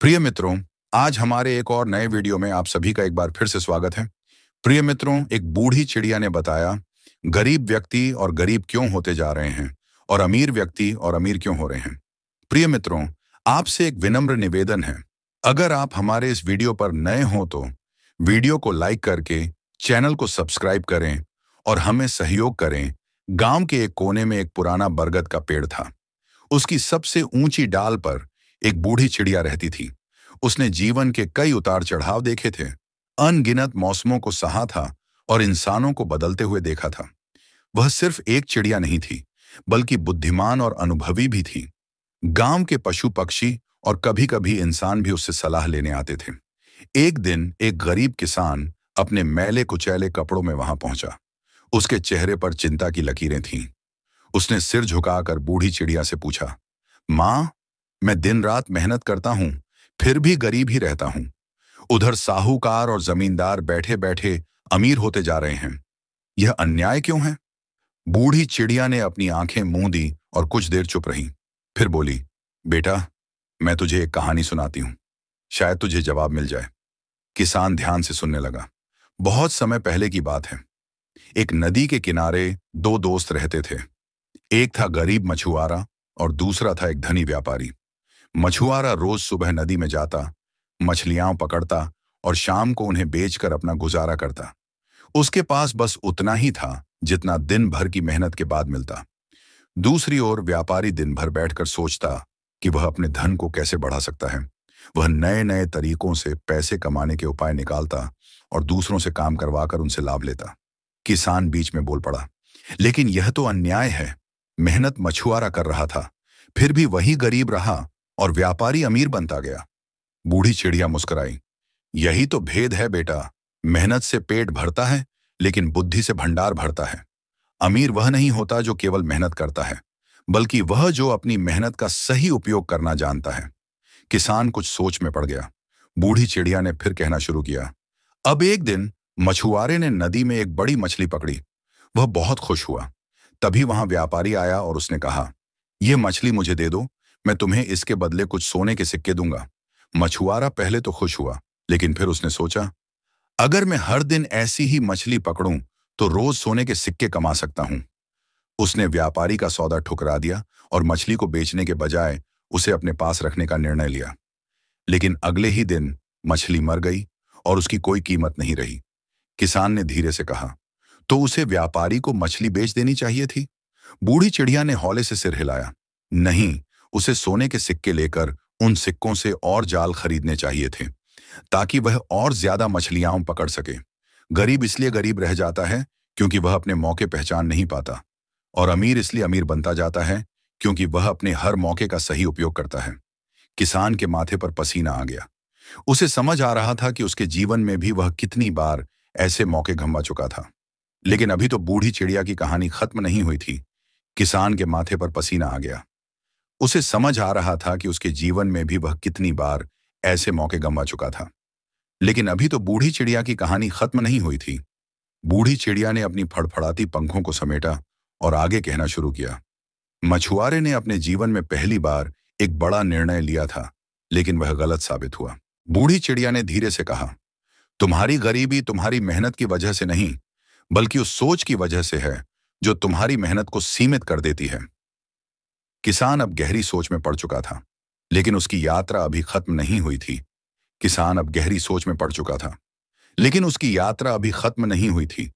प्रिय मित्रों, आज हमारे एक और नए वीडियो में आप सभी का एक बार फिर से स्वागत है। प्रिय मित्रों, एक बूढ़ी चिड़िया ने बताया, गरीब व्यक्ति और गरीब क्यों होते जा रहे हैं और अमीर व्यक्ति और अमीर क्यों हो रहे हैं। प्रिय मित्रों, आपसे एक विनम्र निवेदन है। अगर आप हमारे इस वीडियो पर नए हो तो वीडियो को लाइक करके चैनल को सब्सक्राइब करें और हमें सहयोग करें। गांव के एक कोने में एक पुराना बरगद का पेड़ था। उसकी सबसे ऊंची डाल पर एक बूढ़ी चिड़िया रहती थी। उसने जीवन के कई उतार चढ़ाव देखे थे, अनगिनत मौसमों को सहा था और इंसानों को बदलते हुए देखा था। वह सिर्फ एक चिड़िया नहीं थी, बल्कि बुद्धिमान और अनुभवी भी थी। गांव के पशु पक्षी और कभी-कभी इंसान भी उससे सलाह लेने आते थे। एक दिन एक गरीब किसान अपने मैले कुचैले कपड़ों में वहां पहुंचा। उसके चेहरे पर चिंता की लकीरें थीं। उसने सिर झुकाकर बूढ़ी चिड़िया से पूछा, माँ, मैं दिन रात मेहनत करता हूं, फिर भी गरीब ही रहता हूं। उधर साहूकार और जमींदार बैठे बैठे अमीर होते जा रहे हैं। यह अन्याय क्यों है? बूढ़ी चिड़िया ने अपनी आंखें मूंद दी और कुछ देर चुप रही। फिर बोली, बेटा, मैं तुझे एक कहानी सुनाती हूं, शायद तुझे जवाब मिल जाए। किसान ध्यान से सुनने लगा। बहुत समय पहले की बात है। एक नदी के किनारे दो दोस्त रहते थे। एक था गरीब मछुआरा और दूसरा था एक धनी व्यापारी। मछुआरा रोज सुबह नदी में जाता, मछलियां पकड़ता और शाम को उन्हें बेचकर अपना गुजारा करता। उसके पास बस उतना ही था जितना दिन भर की मेहनत के बाद मिलता। दूसरी ओर व्यापारी दिन भर बैठकर सोचता कि वह अपने धन को कैसे बढ़ा सकता है। वह नए नए तरीकों से पैसे कमाने के उपाय निकालता और दूसरों से काम करवाकर उनसे लाभ लेता। किसान बीच में बोल पड़ा, लेकिन यह तो अन्याय है। मेहनत मछुआरा कर रहा था, फिर भी वही गरीब रहा और व्यापारी अमीर बनता गया। बूढ़ी चिड़िया मुस्कुराई, यही तो भेद है बेटा। मेहनत से पेट भरता है, लेकिन बुद्धि से भंडार भरता है। अमीर वह नहीं होता जो केवल मेहनत करता है, बल्कि वह जो अपनी मेहनत का सही उपयोग करना जानता है। किसान कुछ सोच में पड़ गया। बूढ़ी चिड़िया ने फिर कहना शुरू किया, अब एक दिन मछुआरे ने नदी में एक बड़ी मछली पकड़ी। वह बहुत खुश हुआ। तभी वहां व्यापारी आया और उसने कहा, यह मछली मुझे दे दो, मैं तुम्हें इसके बदले कुछ सोने के सिक्के दूंगा। मछुआरा पहले तो खुश हुआ, लेकिन फिर उसने सोचा, अगर मैं हर दिन ऐसी ही मछली पकड़ूं तो रोज सोने के सिक्के कमा सकता हूं। उसने व्यापारी का सौदा ठुकरा दिया और मछली को बेचने के बजाय उसे अपने पास रखने का निर्णय लिया। लेकिन अगले ही दिन मछली मर गई और उसकी कोई कीमत नहीं रही। किसान ने धीरे से कहा, तो उसे व्यापारी को मछली बेच देनी चाहिए थी। बूढ़ी चिड़िया ने हौले से सिर हिलाया, नहीं, उसे सोने के सिक्के लेकर उन सिक्कों से और जाल खरीदने चाहिए थे, ताकि वह और ज्यादा मछलियां पकड़ सके। गरीब इसलिए गरीब रह जाता है क्योंकि वह अपने मौके पहचान नहीं पाता, और अमीर इसलिए अमीर बनता जाता है क्योंकि वह अपने हर मौके का सही उपयोग करता है। किसान के माथे पर पसीना आ गया। उसे समझ आ रहा था कि उसके जीवन में भी वह कितनी बार ऐसे मौके गंवा चुका था। लेकिन अभी तो बूढ़ी चिड़िया की कहानी खत्म नहीं हुई थी। किसान के माथे पर पसीना आ गया। उसे समझ आ रहा था कि उसके जीवन में भी वह कितनी बार ऐसे मौके गंवा चुका था। लेकिन अभी तो बूढ़ी चिड़िया की कहानी खत्म नहीं हुई थी। बूढ़ी चिड़िया ने अपनी फड़फड़ाती पंखों को समेटा और आगे कहना शुरू किया, मछुआरे ने अपने जीवन में पहली बार एक बड़ा निर्णय लिया था, लेकिन वह गलत साबित हुआ। बूढ़ी चिड़िया ने धीरे से कहा, तुम्हारी गरीबी तुम्हारी मेहनत की वजह से नहीं, बल्कि उस सोच की वजह से है जो तुम्हारी मेहनत को सीमित कर देती है। किसान अब गहरी सोच में पड़ चुका था, लेकिन उसकी यात्रा अभी खत्म नहीं हुई थी। किसान अब गहरी सोच में पड़ चुका था, लेकिन उसकी यात्रा अभी खत्म नहीं हुई थी।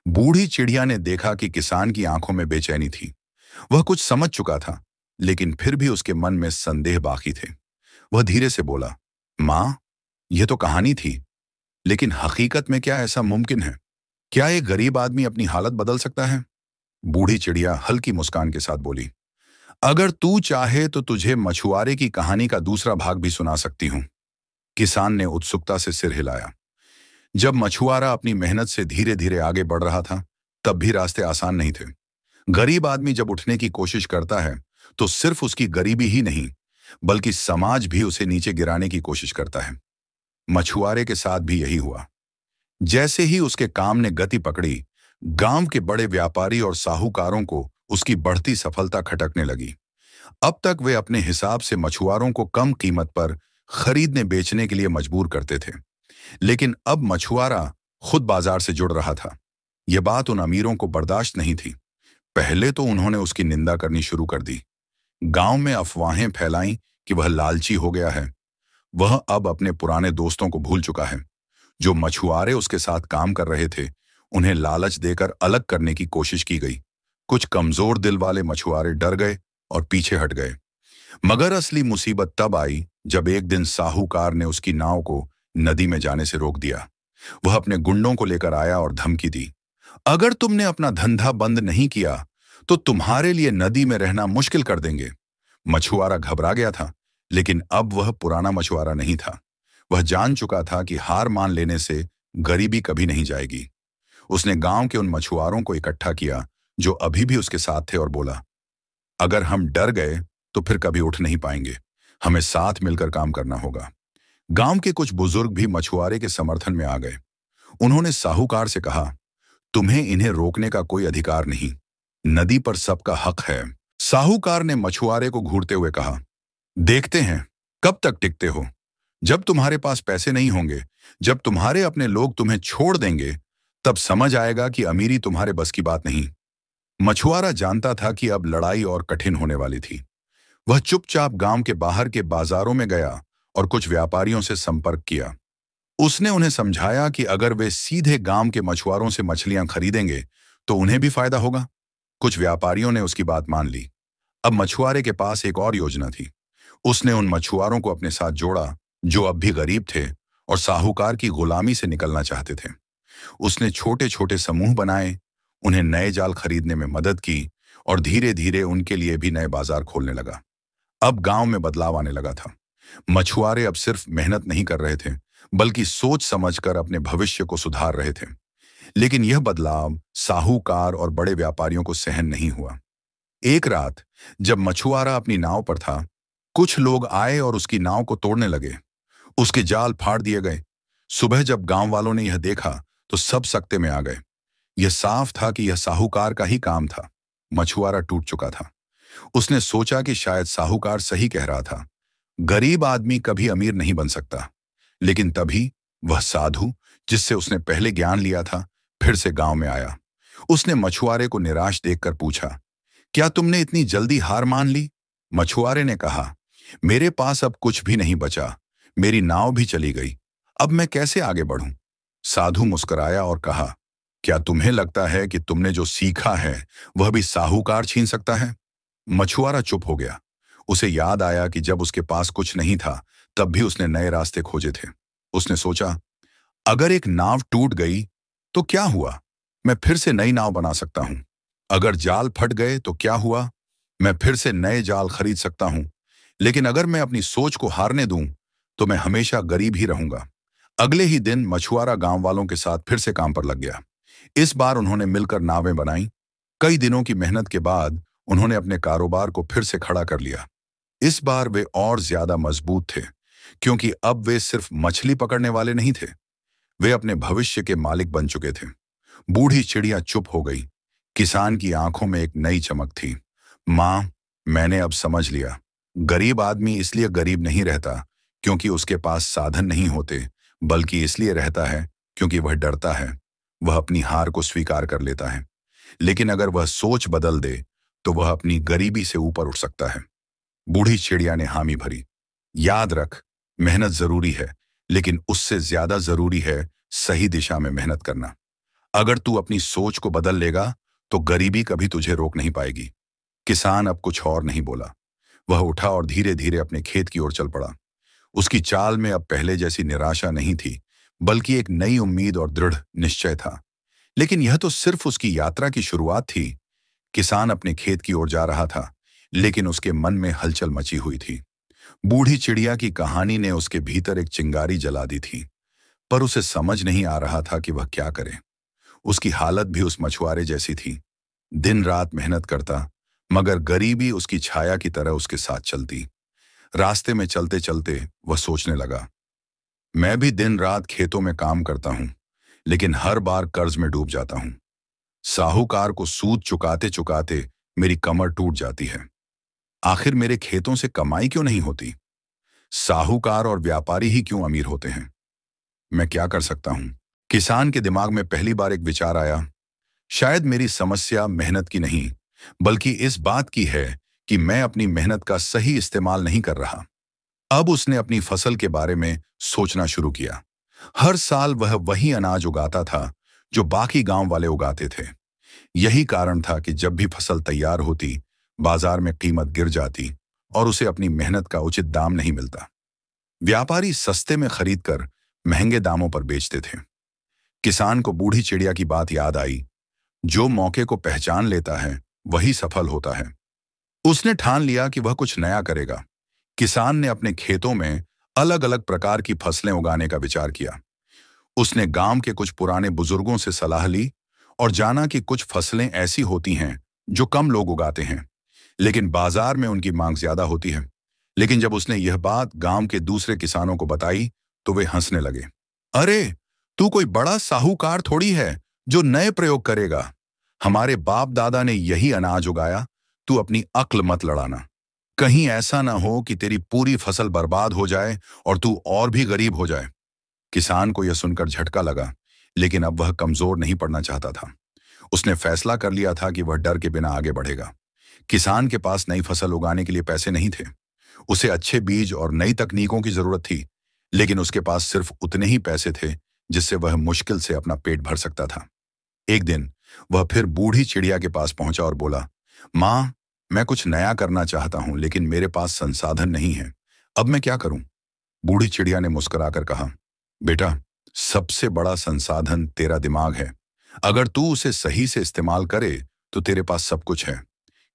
बूढ़ी चिड़िया ने देखा कि किसान की आंखों में बेचैनी थी। वह कुछ समझ चुका था, लेकिन फिर भी उसके मन में संदेह बाकी थे। वह धीरे से बोला, माँ, यह तो कहानी थी, लेकिन हकीकत में क्या ऐसा मुमकिन है? क्या एक गरीब आदमी अपनी हालत बदल सकता है? बूढ़ी चिड़िया हल्की मुस्कान के साथ बोली, अगर तू चाहे तो तुझे मछुआरे की कहानी का दूसरा भाग भी सुना सकती हूं। किसान ने उत्सुकता से सिर हिलाया। जब मछुआरा अपनी मेहनत से धीरे धीरे आगे बढ़ रहा था, तब भी रास्ते आसान नहीं थे। गरीब आदमी जब उठने की कोशिश करता है तो सिर्फ उसकी गरीबी ही नहीं, बल्कि समाज भी उसे नीचे गिराने की कोशिश करता है। मछुआरे के साथ भी यही हुआ। जैसे ही उसके काम ने गति पकड़ी, गांव के बड़े व्यापारी और साहूकारों को उसकी बढ़ती सफलता खटकने लगी। अब तक वे अपने हिसाब से मछुआरों को कम कीमत पर खरीदने बेचने के लिए मजबूर करते थे। लेकिन अब मछुआरा खुद बाजार से जुड़ रहा था। यह बात उन अमीरों को बर्दाश्त नहीं थी। पहले तो उन्होंने उसकी निंदा करनी शुरू कर दी। गांव में अफवाहें फैलाईं कि वह लालची हो गया है। वह अब अपने पुराने दोस्तों को भूल चुका है। जो मछुआरे उसके साथ काम कर रहे थे, उन्हें लालच देकर अलग करने की कोशिश की गई। कुछ कमजोर दिल वाले मछुआरे डर गए और पीछे हट गए। मगर असली मुसीबत तब आई जब एक दिन साहूकार ने उसकी नाव को नदी में जाने से रोक दिया। वह अपने गुंडों को लेकर आया और धमकी दी, अगर तुमने अपना धंधा बंद नहीं किया तो तुम्हारे लिए नदी में रहना मुश्किल कर देंगे। मछुआरा घबरा गया था, लेकिन अब वह पुराना मछुआरा नहीं था। वह जान चुका था कि हार मान लेने से गरीबी कभी नहीं जाएगी। उसने गांव के उन मछुआरों को इकट्ठा किया जो अभी भी उसके साथ थे और बोला, अगर हम डर गए तो फिर कभी उठ नहीं पाएंगे। हमें साथ मिलकर काम करना होगा। गांव के कुछ बुजुर्ग भी मछुआरे के समर्थन में आ गए। उन्होंने साहूकार से कहा, तुम्हें इन्हें रोकने का कोई अधिकार नहीं। नदी पर सबका हक है। साहूकार ने मछुआरे को घूरते हुए कहा, देखते हैं कब तक टिकते हो। जब तुम्हारे पास पैसे नहीं होंगे, जब तुम्हारे अपने लोग तुम्हें छोड़ देंगे, तब समझ आएगा कि अमीरी तुम्हारे बस की बात नहीं। मछुआरा जानता था कि अब लड़ाई और कठिन होने वाली थी। वह चुपचाप गांव के बाहर के बाजारों में गया और कुछ व्यापारियों से संपर्क किया। उसने उन्हें समझाया कि अगर वे सीधे गांव के मछुआरों से मछलियां खरीदेंगे तो उन्हें भी फायदा होगा। कुछ व्यापारियों ने उसकी बात मान ली। अब मछुआरे के पास एक और योजना थी। उसने उन मछुआरों को अपने साथ जोड़ा जो अब भी गरीब थे और साहूकार की गुलामी से निकलना चाहते थे। उसने छोटे छोटे समूह बनाए, उन्हें नए जाल खरीदने में मदद की और धीरे धीरे उनके लिए भी नए बाजार खोलने लगा। अब गांव में बदलाव आने लगा था। मछुआरे अब सिर्फ मेहनत नहीं कर रहे थे, बल्कि सोच समझकर अपने भविष्य को सुधार रहे थे। लेकिन यह बदलाव साहूकार और बड़े व्यापारियों को सहन नहीं हुआ। एक रात जब मछुआरा अपनी नाव पर था, कुछ लोग आए और उसकी नाव को तोड़ने लगे। उसके जाल फाड़ दिए गए। सुबह जब गांव वालों ने यह देखा तो सब सकते में आ गए। यह साफ था कि यह साहूकार का ही काम था। मछुआरा टूट चुका था। उसने सोचा कि शायद साहूकार सही कह रहा था। गरीब आदमी कभी अमीर नहीं बन सकता। लेकिन तभी वह साधु, जिससे उसने पहले ज्ञान लिया था, फिर से गांव में आया। उसने मछुआरे को निराश देखकर पूछा, क्या तुमने इतनी जल्दी हार मान ली? मछुआरे ने कहा, मेरे पास अब कुछ भी नहीं बचा। मेरी नाव भी चली गई। अब मैं कैसे आगे बढ़ूं? साधु मुस्कुराया और कहा, क्या तुम्हें लगता है कि तुमने जो सीखा है वह भी साहूकार छीन सकता है? मछुआरा चुप हो गया। उसे याद आया कि जब उसके पास कुछ नहीं था तब भी उसने नए रास्ते खोजे थे। उसने सोचा, अगर एक नाव टूट गई तो क्या हुआ? मैं फिर से नई नाव बना सकता हूं। अगर जाल फट गए तो क्या हुआ? मैं फिर से नए जाल खरीद सकता हूं। लेकिन अगर मैं अपनी सोच को हारने दूं तो मैं हमेशा गरीब ही रहूंगा। अगले ही दिन मछुआरा गांव वालों के साथ फिर से काम पर लग गया। इस बार उन्होंने मिलकर नावें बनाई। कई दिनों की मेहनत के बाद उन्होंने अपने कारोबार को फिर से खड़ा कर लिया। इस बार वे और ज्यादा मजबूत थे, क्योंकि अब वे सिर्फ मछली पकड़ने वाले नहीं थे, वे अपने भविष्य के मालिक बन चुके थे। बूढ़ी चिड़िया चुप हो गई। किसान की आंखों में एक नई चमक थी। मां, मैंने अब समझ लिया। गरीब आदमी इसलिए गरीब नहीं रहता क्योंकि उसके पास साधन नहीं होते, बल्कि इसलिए रहता है क्योंकि वह डरता है। वह अपनी हार को स्वीकार कर लेता है। लेकिन अगर वह सोच बदल दे तो वह अपनी गरीबी से ऊपर उठ सकता है। बूढ़ी चिड़िया ने हामी भरी। याद रख, मेहनत जरूरी है, लेकिन उससे ज्यादा जरूरी है सही दिशा में मेहनत करना। अगर तू अपनी सोच को बदल लेगा तो गरीबी कभी तुझे रोक नहीं पाएगी। किसान अब कुछ और नहीं बोला। वह उठा और धीरे धीरे अपने खेत की ओर चल पड़ा। उसकी चाल में अब पहले जैसी निराशा नहीं थी, बल्कि एक नई उम्मीद और दृढ़ निश्चय था। लेकिन यह तो सिर्फ उसकी यात्रा की शुरुआत थी। किसान अपने खेत की ओर जा रहा था, लेकिन उसके मन में हलचल मची हुई थी। बूढ़ी चिड़िया की कहानी ने उसके भीतर एक चिंगारी जला दी थी, पर उसे समझ नहीं आ रहा था कि वह क्या करे। उसकी हालत भी उस मछुआरे जैसी थी। दिन रात मेहनत करता, मगर गरीबी उसकी छाया की तरह उसके साथ चलती। रास्ते में चलते चलते वह सोचने लगा, मैं भी दिन रात खेतों में काम करता हूं, लेकिन हर बार कर्ज में डूब जाता हूं। साहूकार को सूद चुकाते चुकाते मेरी कमर टूट जाती है। आखिर मेरे खेतों से कमाई क्यों नहीं होती? साहूकार और व्यापारी ही क्यों अमीर होते हैं? मैं क्या कर सकता हूं? किसान के दिमाग में पहली बार एक विचार आया, शायद मेरी समस्या मेहनत की नहीं, बल्कि इस बात की है कि मैं अपनी मेहनत का सही इस्तेमाल नहीं कर रहा। अब उसने अपनी फसल के बारे में सोचना शुरू किया। हर साल वह वही अनाज उगाता था जो बाकी गांव वाले उगाते थे। यही कारण था कि जब भी फसल तैयार होती, बाजार में कीमत गिर जाती और उसे अपनी मेहनत का उचित दाम नहीं मिलता। व्यापारी सस्ते में खरीदकर महंगे दामों पर बेचते थे। किसान को बूढ़ी चिड़िया की बात याद आई, जो मौके को पहचान लेता है वही सफल होता है। उसने ठान लिया कि वह कुछ नया करेगा। किसान ने अपने खेतों में अलग अलग प्रकार की फसलें उगाने का विचार किया। उसने गांव के कुछ पुराने बुजुर्गों से सलाह ली और जाना कि कुछ फसलें ऐसी होती हैं जो कम लोग उगाते हैं, लेकिन बाजार में उनकी मांग ज्यादा होती है। लेकिन जब उसने यह बात गांव के दूसरे किसानों को बताई तो वे हंसने लगे। अरे, तू कोई बड़ा साहूकार थोड़ी है जो नए प्रयोग करेगा। हमारे बाप दादा ने यही अनाज उगाया, तू अपनी अक्ल मत लड़ाना। कहीं ऐसा ना हो कि तेरी पूरी फसल बर्बाद हो जाए और तू और भी गरीब हो जाए। किसान को यह सुनकर झटका लगा, लेकिन अब वह कमजोर नहीं पड़ना चाहता था। उसने फैसला कर लिया था कि वह डर के बिना आगे बढ़ेगा। किसान के पास नई फसल उगाने के लिए पैसे नहीं थे। उसे अच्छे बीज और नई तकनीकों की जरूरत थी, लेकिन उसके पास सिर्फ उतने ही पैसे थे जिससे वह मुश्किल से अपना पेट भर सकता था। एक दिन वह फिर बूढ़ी चिड़िया के पास पहुंचा और बोला, माँ, मैं कुछ नया करना चाहता हूं, लेकिन मेरे पास संसाधन नहीं है। अब मैं क्या करूं? बूढ़ी चिड़िया ने मुस्कुराकर कहा, बेटा, सबसे बड़ा संसाधन तेरा दिमाग है। अगर तू उसे सही से इस्तेमाल करे तो तेरे पास सब कुछ है।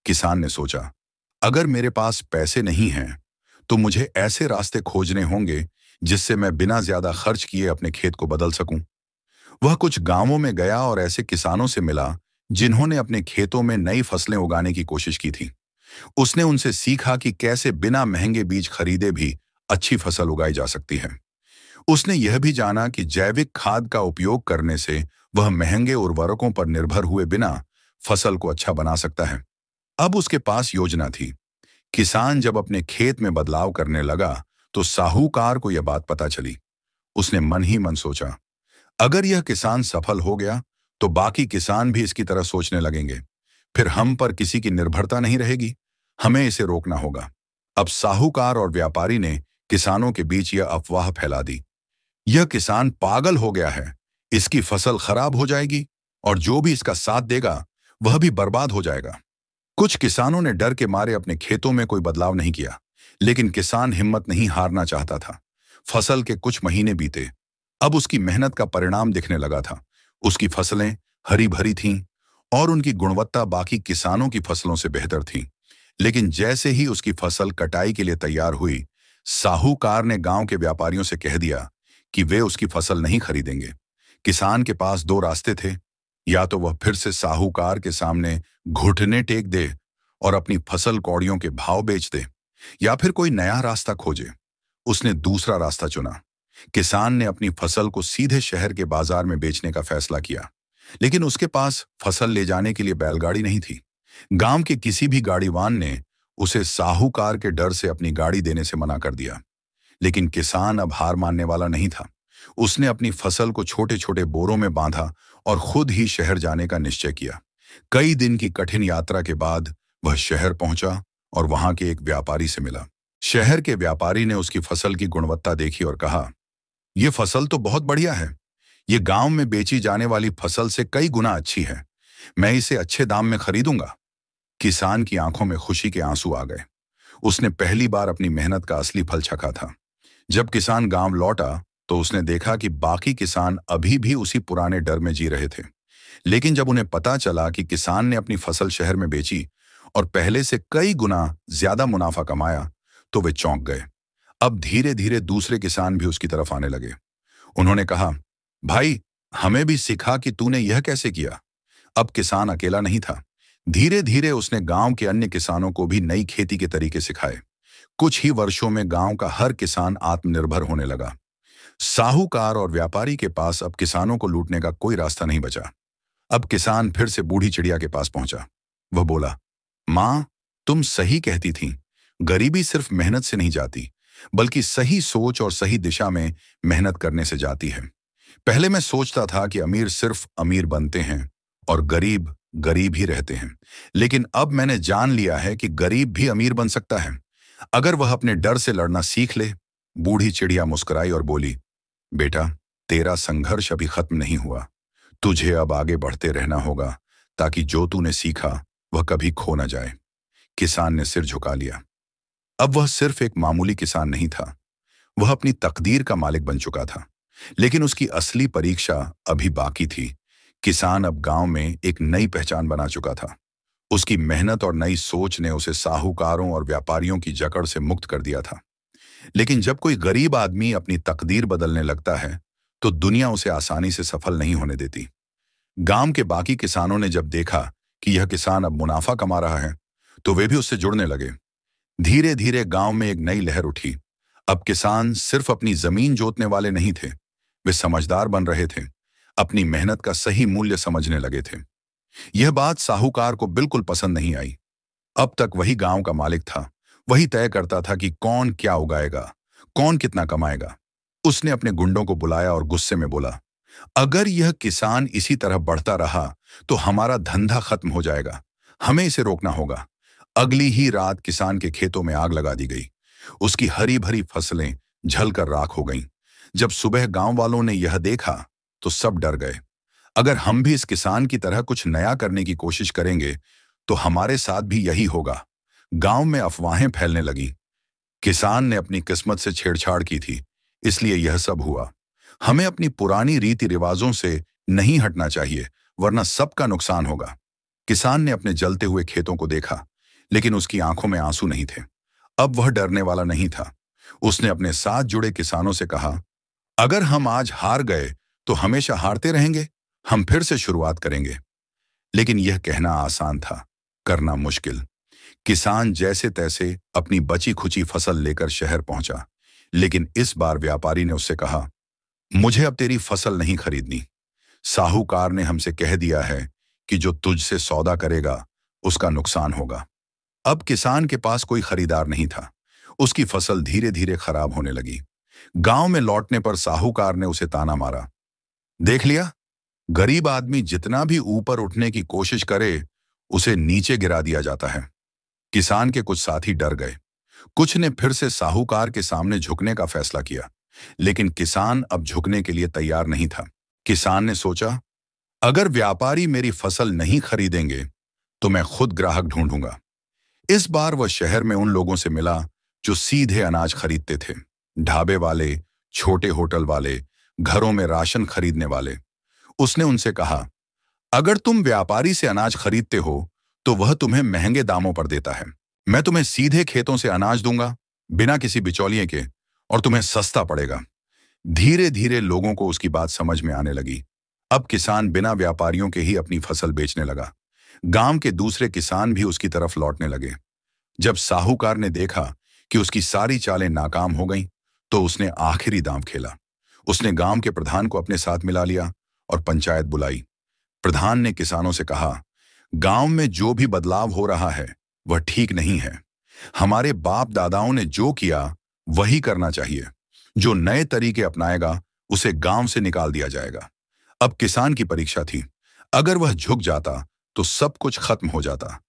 किसान ने सोचा, अगर मेरे पास पैसे नहीं हैं तो मुझे ऐसे रास्ते खोजने होंगे जिससे मैं बिना ज्यादा खर्च किए अपने खेत को बदल सकूं। वह कुछ गांवों में गया और ऐसे किसानों से मिला जिन्होंने अपने खेतों में नई फसलें उगाने की कोशिश की थी। उसने उनसे सीखा कि कैसे बिना महंगे बीज खरीदे भी अच्छी फसल उगाई जा सकती है। उसने यह भी जाना कि जैविक खाद का उपयोग करने से वह महंगे उर्वरकों पर निर्भर हुए बिना फसल को अच्छा बना सकता है। अब उसके पास योजना थी। किसान जब अपने खेत में बदलाव करने लगा तो साहूकार को यह बात पता चली। उसने मन ही मन सोचा, अगर यह किसान सफल हो गया तो बाकी किसान भी इसकी तरह सोचने लगेंगे। फिर हम पर किसी की निर्भरता नहीं रहेगी। हमें इसे रोकना होगा। अब साहूकार और व्यापारी ने किसानों के बीच यह अफवाह फैला दी, यह किसान पागल हो गया है, इसकी फसल खराब हो जाएगी और जो भी इसका साथ देगा वह भी बर्बाद हो जाएगा। कुछ किसानों ने डर के मारे अपने खेतों में कोई बदलाव नहीं किया, लेकिन किसान हिम्मत नहीं हारना चाहता था। फसल के कुछ महीने बीते। अब उसकी मेहनत का परिणाम दिखने लगा था। उसकी फसलें हरी भरी थीं और उनकी गुणवत्ता बाकी किसानों की फसलों से बेहतर थी। लेकिन जैसे ही उसकी फसल कटाई के लिए तैयार हुई, साहूकार ने गांव के व्यापारियों से कह दिया कि वे उसकी फसल नहीं खरीदेंगे। किसान के पास दो रास्ते थे, या तो वह फिर से साहूकार के सामने घुटने टेक दे और अपनी फसल कौड़ियों के भाव बेच दे, या फिर कोई नया रास्ता खोजे। उसने दूसरा रास्ता चुना। किसान ने अपनी फसल को सीधे शहर के बाजार में बेचने का फैसला किया, लेकिन उसके पास फसल ले जाने के लिए बैलगाड़ी नहीं थी। गांव के किसी भी गाड़ीवान ने उसे साहूकार के डर से अपनी गाड़ी देने से मना कर दिया। लेकिन किसान अब हार मानने वाला नहीं था। उसने अपनी फसल को छोटे छोटे बोरों में बांधा और खुद ही शहर जाने का निश्चय किया। कई दिन की कठिन यात्रा के बाद वह शहर पहुंचा और वहां के एक व्यापारी से मिला। शहर के व्यापारी ने उसकी फसल की गुणवत्ता देखी और कहा, यह फसल तो बहुत बढ़िया है। ये गांव में बेची जाने वाली फसल से कई गुना अच्छी है। मैं इसे अच्छे दाम में खरीदूंगा। किसान की आंखों में खुशी के आंसू आ गए। उसने पहली बार अपनी मेहनत का असली फल चखा था। जब किसान गांव लौटा तो उसने देखा कि बाकी किसान अभी भी उसी पुराने डर में जी रहे थे। लेकिन जब उन्हें पता चला कि किसान ने अपनी फसल शहर में बेची और पहले से कई गुना ज्यादा मुनाफा कमाया, तो वे चौंक गए। अब धीरे धीरे दूसरे किसान भी उसकी तरफ आने लगे। उन्होंने कहा, भाई, हमें भी सिखा कि तूने यह कैसे किया। अब किसान अकेला नहीं था। धीरे धीरे उसने गांव के अन्य किसानों को भी नई खेती के तरीके सिखाए। कुछ ही वर्षों में गांव का हर किसान आत्मनिर्भर होने लगा। साहूकार और व्यापारी के पास अब किसानों को लूटने का कोई रास्ता नहीं बचा। अब किसान फिर से बूढ़ी चिड़िया के पास पहुंचा। वह बोला, मां, तुम सही कहती थीं। गरीबी सिर्फ मेहनत से नहीं जाती, बल्कि सही सोच और सही दिशा में मेहनत करने से जाती है। पहले मैं सोचता था कि अमीर सिर्फ अमीर बनते हैं और गरीब गरीब ही रहते हैं। लेकिन अब मैंने जान लिया है कि गरीब भी अमीर बन सकता है, अगर वह अपने डर से लड़ना सीख ले। बूढ़ी चिड़िया मुस्कुराई और बोली, बेटा, तेरा संघर्ष अभी खत्म नहीं हुआ। तुझे अब आगे बढ़ते रहना होगा, ताकि जो तूने सीखा वह कभी खो न जाए। किसान ने सिर झुका लिया। अब वह सिर्फ एक मामूली किसान नहीं था, वह अपनी तकदीर का मालिक बन चुका था। लेकिन उसकी असली परीक्षा अभी बाकी थी। किसान अब गांव में एक नई पहचान बना चुका था। उसकी मेहनत और नई सोच ने उसे साहूकारों और व्यापारियों की जकड़ से मुक्त कर दिया था। लेकिन जब कोई गरीब आदमी अपनी तकदीर बदलने लगता है, तो दुनिया उसे आसानी से सफल नहीं होने देती। गांव के बाकी किसानों ने जब देखा कि यह किसान अब मुनाफा कमा रहा है, तो वे भी उससे जुड़ने लगे। धीरे धीरे गांव में एक नई लहर उठी। अब किसान सिर्फ अपनी जमीन जोतने वाले नहीं थे, वे समझदार बन रहे थे, अपनी मेहनत का सही मूल्य समझने लगे थे। यह बात साहूकार को बिल्कुल पसंद नहीं आई। अब तक वही गांव का मालिक था, वही तय करता था कि कौन क्या उगाएगा, कौन कितना कमाएगा। उसने अपने गुंडों को बुलाया और गुस्से में बोला, अगर यह किसान इसी तरह बढ़ता रहा तो हमारा धंधा खत्म हो जाएगा, हमें इसे रोकना होगा। अगली ही रात किसान के खेतों में आग लगा दी गई। उसकी हरी भरी फसलें जलकर राख हो गईं। जब सुबह गांव वालों ने यह देखा तो सब डर गए। अगर हम भी इस किसान की तरह कुछ नया करने की कोशिश करेंगे तो हमारे साथ भी यही होगा। गांव में अफवाहें फैलने लगी। किसान ने अपनी किस्मत से छेड़छाड़ की थी, इसलिए यह सब हुआ। हमें अपनी पुरानी रीति रिवाजों से नहीं हटना चाहिए, वरना सबका नुकसान होगा। किसान ने अपने जलते हुए खेतों को देखा, लेकिन उसकी आंखों में आंसू नहीं थे। अब वह डरने वाला नहीं था। उसने अपने साथ जुड़े किसानों से कहा, अगर हम आज हार गए तो हमेशा हारते रहेंगे, हम फिर से शुरुआत करेंगे। लेकिन यह कहना आसान था, करना मुश्किल। किसान जैसे तैसे अपनी बची खुची फसल लेकर शहर पहुंचा। लेकिन इस बार व्यापारी ने उससे कहा, मुझे अब तेरी फसल नहीं खरीदनी। साहूकार ने हमसे कह दिया है कि जो तुझसे सौदा करेगा उसका नुकसान होगा। अब किसान के पास कोई खरीदार नहीं था। उसकी फसल धीरे धीरे खराब होने लगी। गांव में लौटने पर साहूकार ने उसे ताना मारा, देख लिया, गरीब आदमी जितना भी ऊपर उठने की कोशिश करे, उसे नीचे गिरा दिया जाता है। किसान के कुछ साथी डर गए। कुछ ने फिर से साहूकार के सामने झुकने का फैसला किया। लेकिन किसान अब झुकने के लिए तैयार नहीं था। किसान ने सोचा, अगर व्यापारी मेरी फसल नहीं खरीदेंगे तो मैं खुद ग्राहक ढूंढूंगा। इस बार वह शहर में उन लोगों से मिला जो सीधे अनाज खरीदते थे। ढाबे वाले, छोटे होटल वाले, घरों में राशन खरीदने वाले। उसने उनसे कहा, अगर तुम व्यापारी से अनाज खरीदते हो तो वह तुम्हें महंगे दामों पर देता है। मैं तुम्हें सीधे खेतों से अनाज दूंगा, बिना किसी बिचौलिए के, और तुम्हें सस्ता पड़ेगा। धीरे धीरे लोगों को उसकी बात समझ में आने लगी। अब किसान बिना व्यापारियों के ही अपनी फसल बेचने लगा। गांव के दूसरे किसान भी उसकी तरफ लौटने लगे। जब साहूकार ने देखा कि उसकी सारी चालें नाकाम हो गईं, तो उसने आखिरी दांव खेला। उसने गांव के प्रधान को अपने साथ मिला लिया और पंचायत बुलाई। प्रधान ने किसानों से कहा, गांव में जो भी बदलाव हो रहा है वह ठीक नहीं है। हमारे बाप दादाओं ने जो किया वही करना चाहिए। जो नए तरीके अपनाएगा उसे गांव से निकाल दिया जाएगा। अब किसान की परीक्षा थी। अगर वह झुक जाता तो सब कुछ खत्म हो जाता।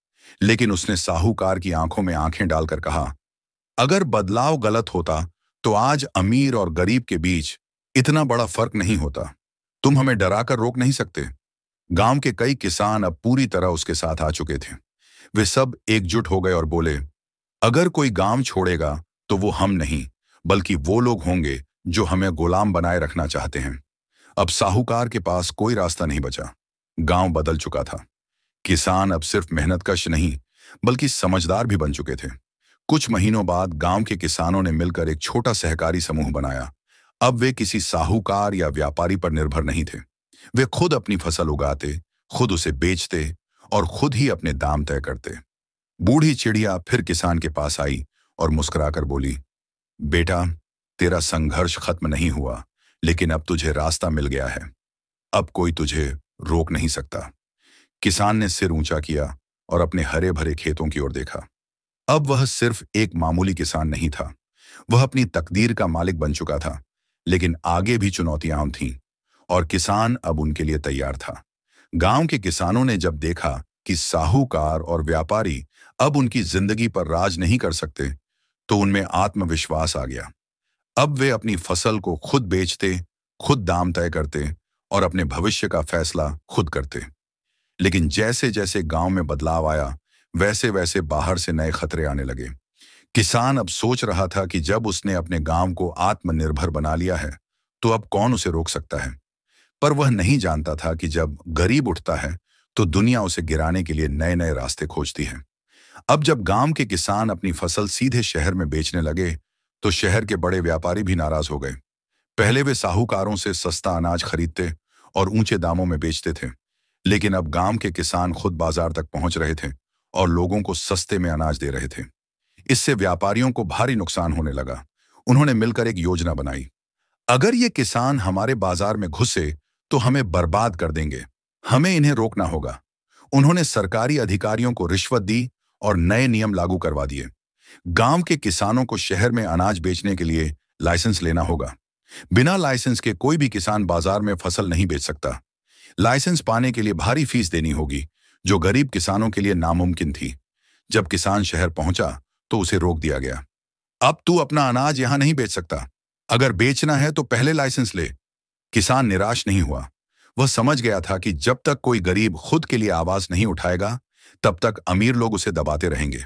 लेकिन उसने साहूकार की आंखों में आंखें डालकर कहा, अगर बदलाव गलत होता तो आज अमीर और गरीब के बीच इतना बड़ा फर्क नहीं होता। तुम हमें डराकर रोक नहीं सकते। गांव के कई किसान अब पूरी तरह उसके साथ आ चुके थे। वे सब एकजुट हो गए और बोले, अगर कोई गांव छोड़ेगा तो वो हम नहीं, बल्कि वो लोग होंगे जो हमें गुलाम बनाए रखना चाहते हैं। अब साहूकार के पास कोई रास्ता नहीं बचा। गांव बदल चुका था। किसान अब सिर्फ मेहनतकश नहीं, बल्कि समझदार भी बन चुके थे। कुछ महीनों बाद गांव के किसानों ने मिलकर एक छोटा सहकारी समूह बनाया। अब वे किसी साहूकार या व्यापारी पर निर्भर नहीं थे। वे खुद अपनी फसल उगाते, खुद उसे बेचते और खुद ही अपने दाम तय करते। बूढ़ी चिड़िया फिर किसान के पास आई और मुस्कुराकर बोली, बेटा, तेरा संघर्ष खत्म नहीं हुआ, लेकिन अब तुझे रास्ता मिल गया है। अब कोई तुझे रोक नहीं सकता। किसान ने सिर ऊंचा किया और अपने हरे भरे खेतों की ओर देखा। अब वह सिर्फ एक मामूली किसान नहीं था, वह अपनी तकदीर का मालिक बन चुका था, लेकिन आगे भी चुनौतियां थीं और किसान अब उनके लिए तैयार था। गांव के किसानों ने जब देखा कि साहूकार और व्यापारी अब उनकी जिंदगी पर राज नहीं कर सकते, तो उनमें आत्मविश्वास आ गया। अब वे अपनी फसल को खुद बेचते, खुद दाम तय करते और अपने भविष्य का फैसला खुद करते। लेकिन जैसे जैसे गांव में बदलाव आया, वैसे वैसे बाहर से नए खतरे आने लगे। किसान अब सोच रहा था कि जब उसने अपने गांव को आत्मनिर्भर बना लिया है, तो अब कौन उसे रोक सकता है। पर वह नहीं जानता था कि जब गरीब उठता है, तो दुनिया उसे गिराने के लिए नए नए रास्ते खोजती है। अब जब गांव के किसान अपनी फसल सीधे शहर में बेचने लगे, तो शहर के बड़े व्यापारी भी नाराज हो गए। पहले वे साहूकारों से सस्ता अनाज खरीदते और ऊंचे दामों में बेचते थे, लेकिन अब गांव के किसान खुद बाजार तक पहुंच रहे थे और लोगों को सस्ते में अनाज दे रहे थे। इससे व्यापारियों को भारी नुकसान होने लगा। उन्होंने मिलकर एक योजना बनाई। अगर ये किसान हमारे बाजार में घुसे, तो हमें बर्बाद कर देंगे। हमें इन्हें रोकना होगा। उन्होंने सरकारी अधिकारियों को रिश्वत दी और नए नियम लागू करवा दिए। गांव के किसानों को शहर में अनाज बेचने के लिए लाइसेंस लेना होगा। बिना लाइसेंस के कोई भी किसान बाजार में फसल नहीं बेच सकता। लाइसेंस पाने के लिए भारी फीस देनी होगी, जो गरीब किसानों के लिए नामुमकिन थी। जब किसान शहर पहुंचा, तो उसे रोक दिया गया। अब तू अपना अनाज यहां नहीं बेच सकता। अगर बेचना है तो पहले लाइसेंस ले। किसान निराश नहीं हुआ। वह समझ गया था कि जब तक कोई गरीब खुद के लिए आवाज नहीं उठाएगा, तब तक अमीर लोग उसे दबाते रहेंगे।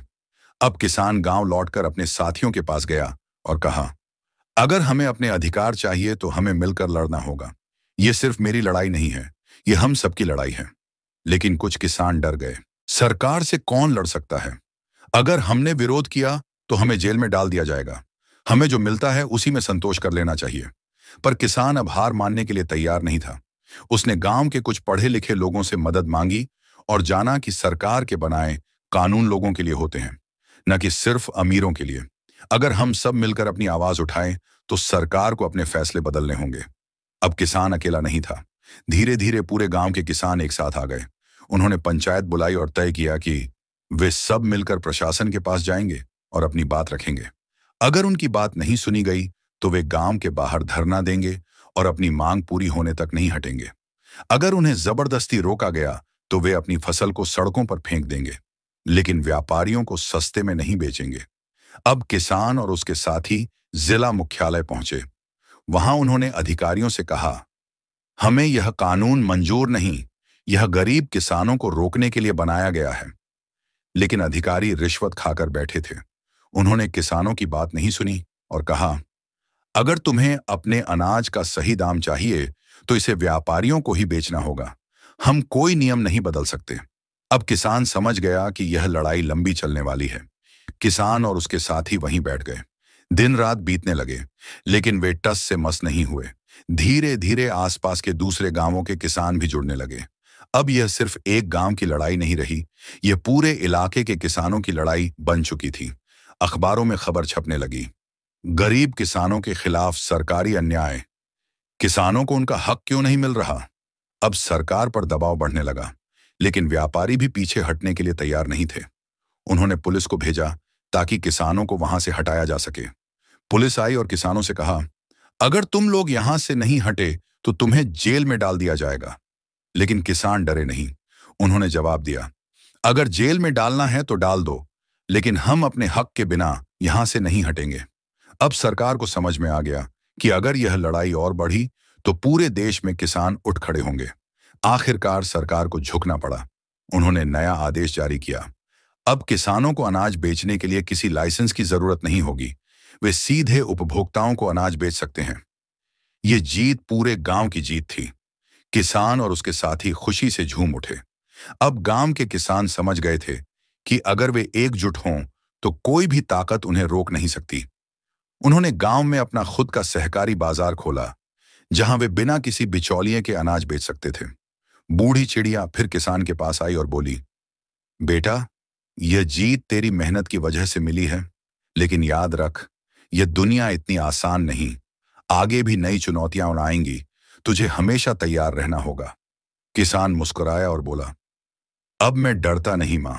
अब किसान गांव लौटकर अपने साथियों के पास गया और कहा, अगर हमें अपने अधिकार चाहिए तो हमें मिलकर लड़ना होगा। ये सिर्फ मेरी लड़ाई नहीं है, ये हम सबकी लड़ाई है। लेकिन कुछ किसान डर गए। सरकार से कौन लड़ सकता है? अगर हमने विरोध किया तो हमें जेल में डाल दिया जाएगा। हमें जो मिलता है उसी में संतोष कर लेना चाहिए। पर किसान अब हार मानने के लिए तैयार नहीं था। उसने गांव के कुछ पढ़े लिखे लोगों से मदद मांगी और जाना कि सरकार के बनाए कानून लोगों के लिए होते हैं, न कि सिर्फ अमीरों के लिए। अगर हम सब मिलकर अपनी आवाज उठाएं, तो सरकार को अपने फैसले बदलने होंगे। अब किसान अकेला नहीं था। धीरे धीरे पूरे गांव के किसान एक साथ आ गए। उन्होंने पंचायत बुलाई और तय किया कि वे सब मिलकर प्रशासन के पास जाएंगे और अपनी बात रखेंगे। अगर उनकी बात नहीं सुनी गई, तो वे गांव के बाहर धरना देंगे और अपनी मांग पूरी होने तक नहीं हटेंगे। अगर उन्हें जबरदस्ती रोका गया, तो वे अपनी फसल को सड़कों पर फेंक देंगे, लेकिन व्यापारियों को सस्ते में नहीं बेचेंगे। अब किसान और उसके साथी जिला मुख्यालय पहुंचे। वहां उन्होंने अधिकारियों से कहा, हमें यह कानून मंजूर नहीं, यह गरीब किसानों को रोकने के लिए बनाया गया है। लेकिन अधिकारी रिश्वत खाकर बैठे थे। उन्होंने किसानों की बात नहीं सुनी और कहा, अगर तुम्हें अपने अनाज का सही दाम चाहिए, तो इसे व्यापारियों को ही बेचना होगा। हम कोई नियम नहीं बदल सकते। अब किसान समझ गया कि यह लड़ाई लंबी चलने वाली है। किसान और उसके साथी वहीं बैठ गए। दिन रात बीतने लगे, लेकिन वे टस से मस नहीं हुए। धीरे धीरे आसपास के दूसरे गांवों के किसान भी जुड़ने लगे। अब यह सिर्फ एक गांव की लड़ाई नहीं रही, यह पूरे इलाके के किसानों की लड़ाई बन चुकी थी। अखबारों में खबर छपने लगी, गरीब किसानों के खिलाफ सरकारी अन्याय। किसानों को उनका हक क्यों नहीं मिल रहा? अब सरकार पर दबाव बढ़ने लगा, लेकिन व्यापारी भी पीछे हटने के लिए तैयार नहीं थे। उन्होंने पुलिस को भेजा ताकि किसानों को वहां से हटाया जा सके। पुलिस आई और किसानों से कहा, अगर तुम लोग यहां से नहीं हटे, तो तुम्हें जेल में डाल दिया जाएगा। लेकिन किसान डरे नहीं। उन्होंने जवाब दिया, अगर जेल में डालना है तो डाल दो, लेकिन हम अपने हक के बिना यहां से नहीं हटेंगे। अब सरकार को समझ में आ गया कि अगर यह लड़ाई और बढ़ी, तो पूरे देश में किसान उठ खड़े होंगे। आखिरकार सरकार को झुकना पड़ा। उन्होंने नया आदेश जारी किया। अब किसानों को अनाज बेचने के लिए किसी लाइसेंस की जरूरत नहीं होगी। वे सीधे उपभोक्ताओं को अनाज बेच सकते हैं। ये जीत पूरे गांव की जीत थी। किसान और उसके साथी खुशी से झूम उठे। अब गांव के किसान समझ गए थे कि अगर वे एकजुट हों, तो कोई भी ताकत उन्हें रोक नहीं सकती। उन्होंने गांव में अपना खुद का सहकारी बाजार खोला, जहां वे बिना किसी बिचौलिए के अनाज बेच सकते थे। बूढ़ी चिड़िया फिर किसान के पास आई और बोली, बेटा, यह जीत तेरी मेहनत की वजह से मिली है, लेकिन याद रख, यह दुनिया इतनी आसान नहीं। आगे भी नई चुनौतियां आएंगी। तुझे हमेशा तैयार रहना होगा। किसान मुस्कुराया और बोला, अब मैं डरता नहीं मां।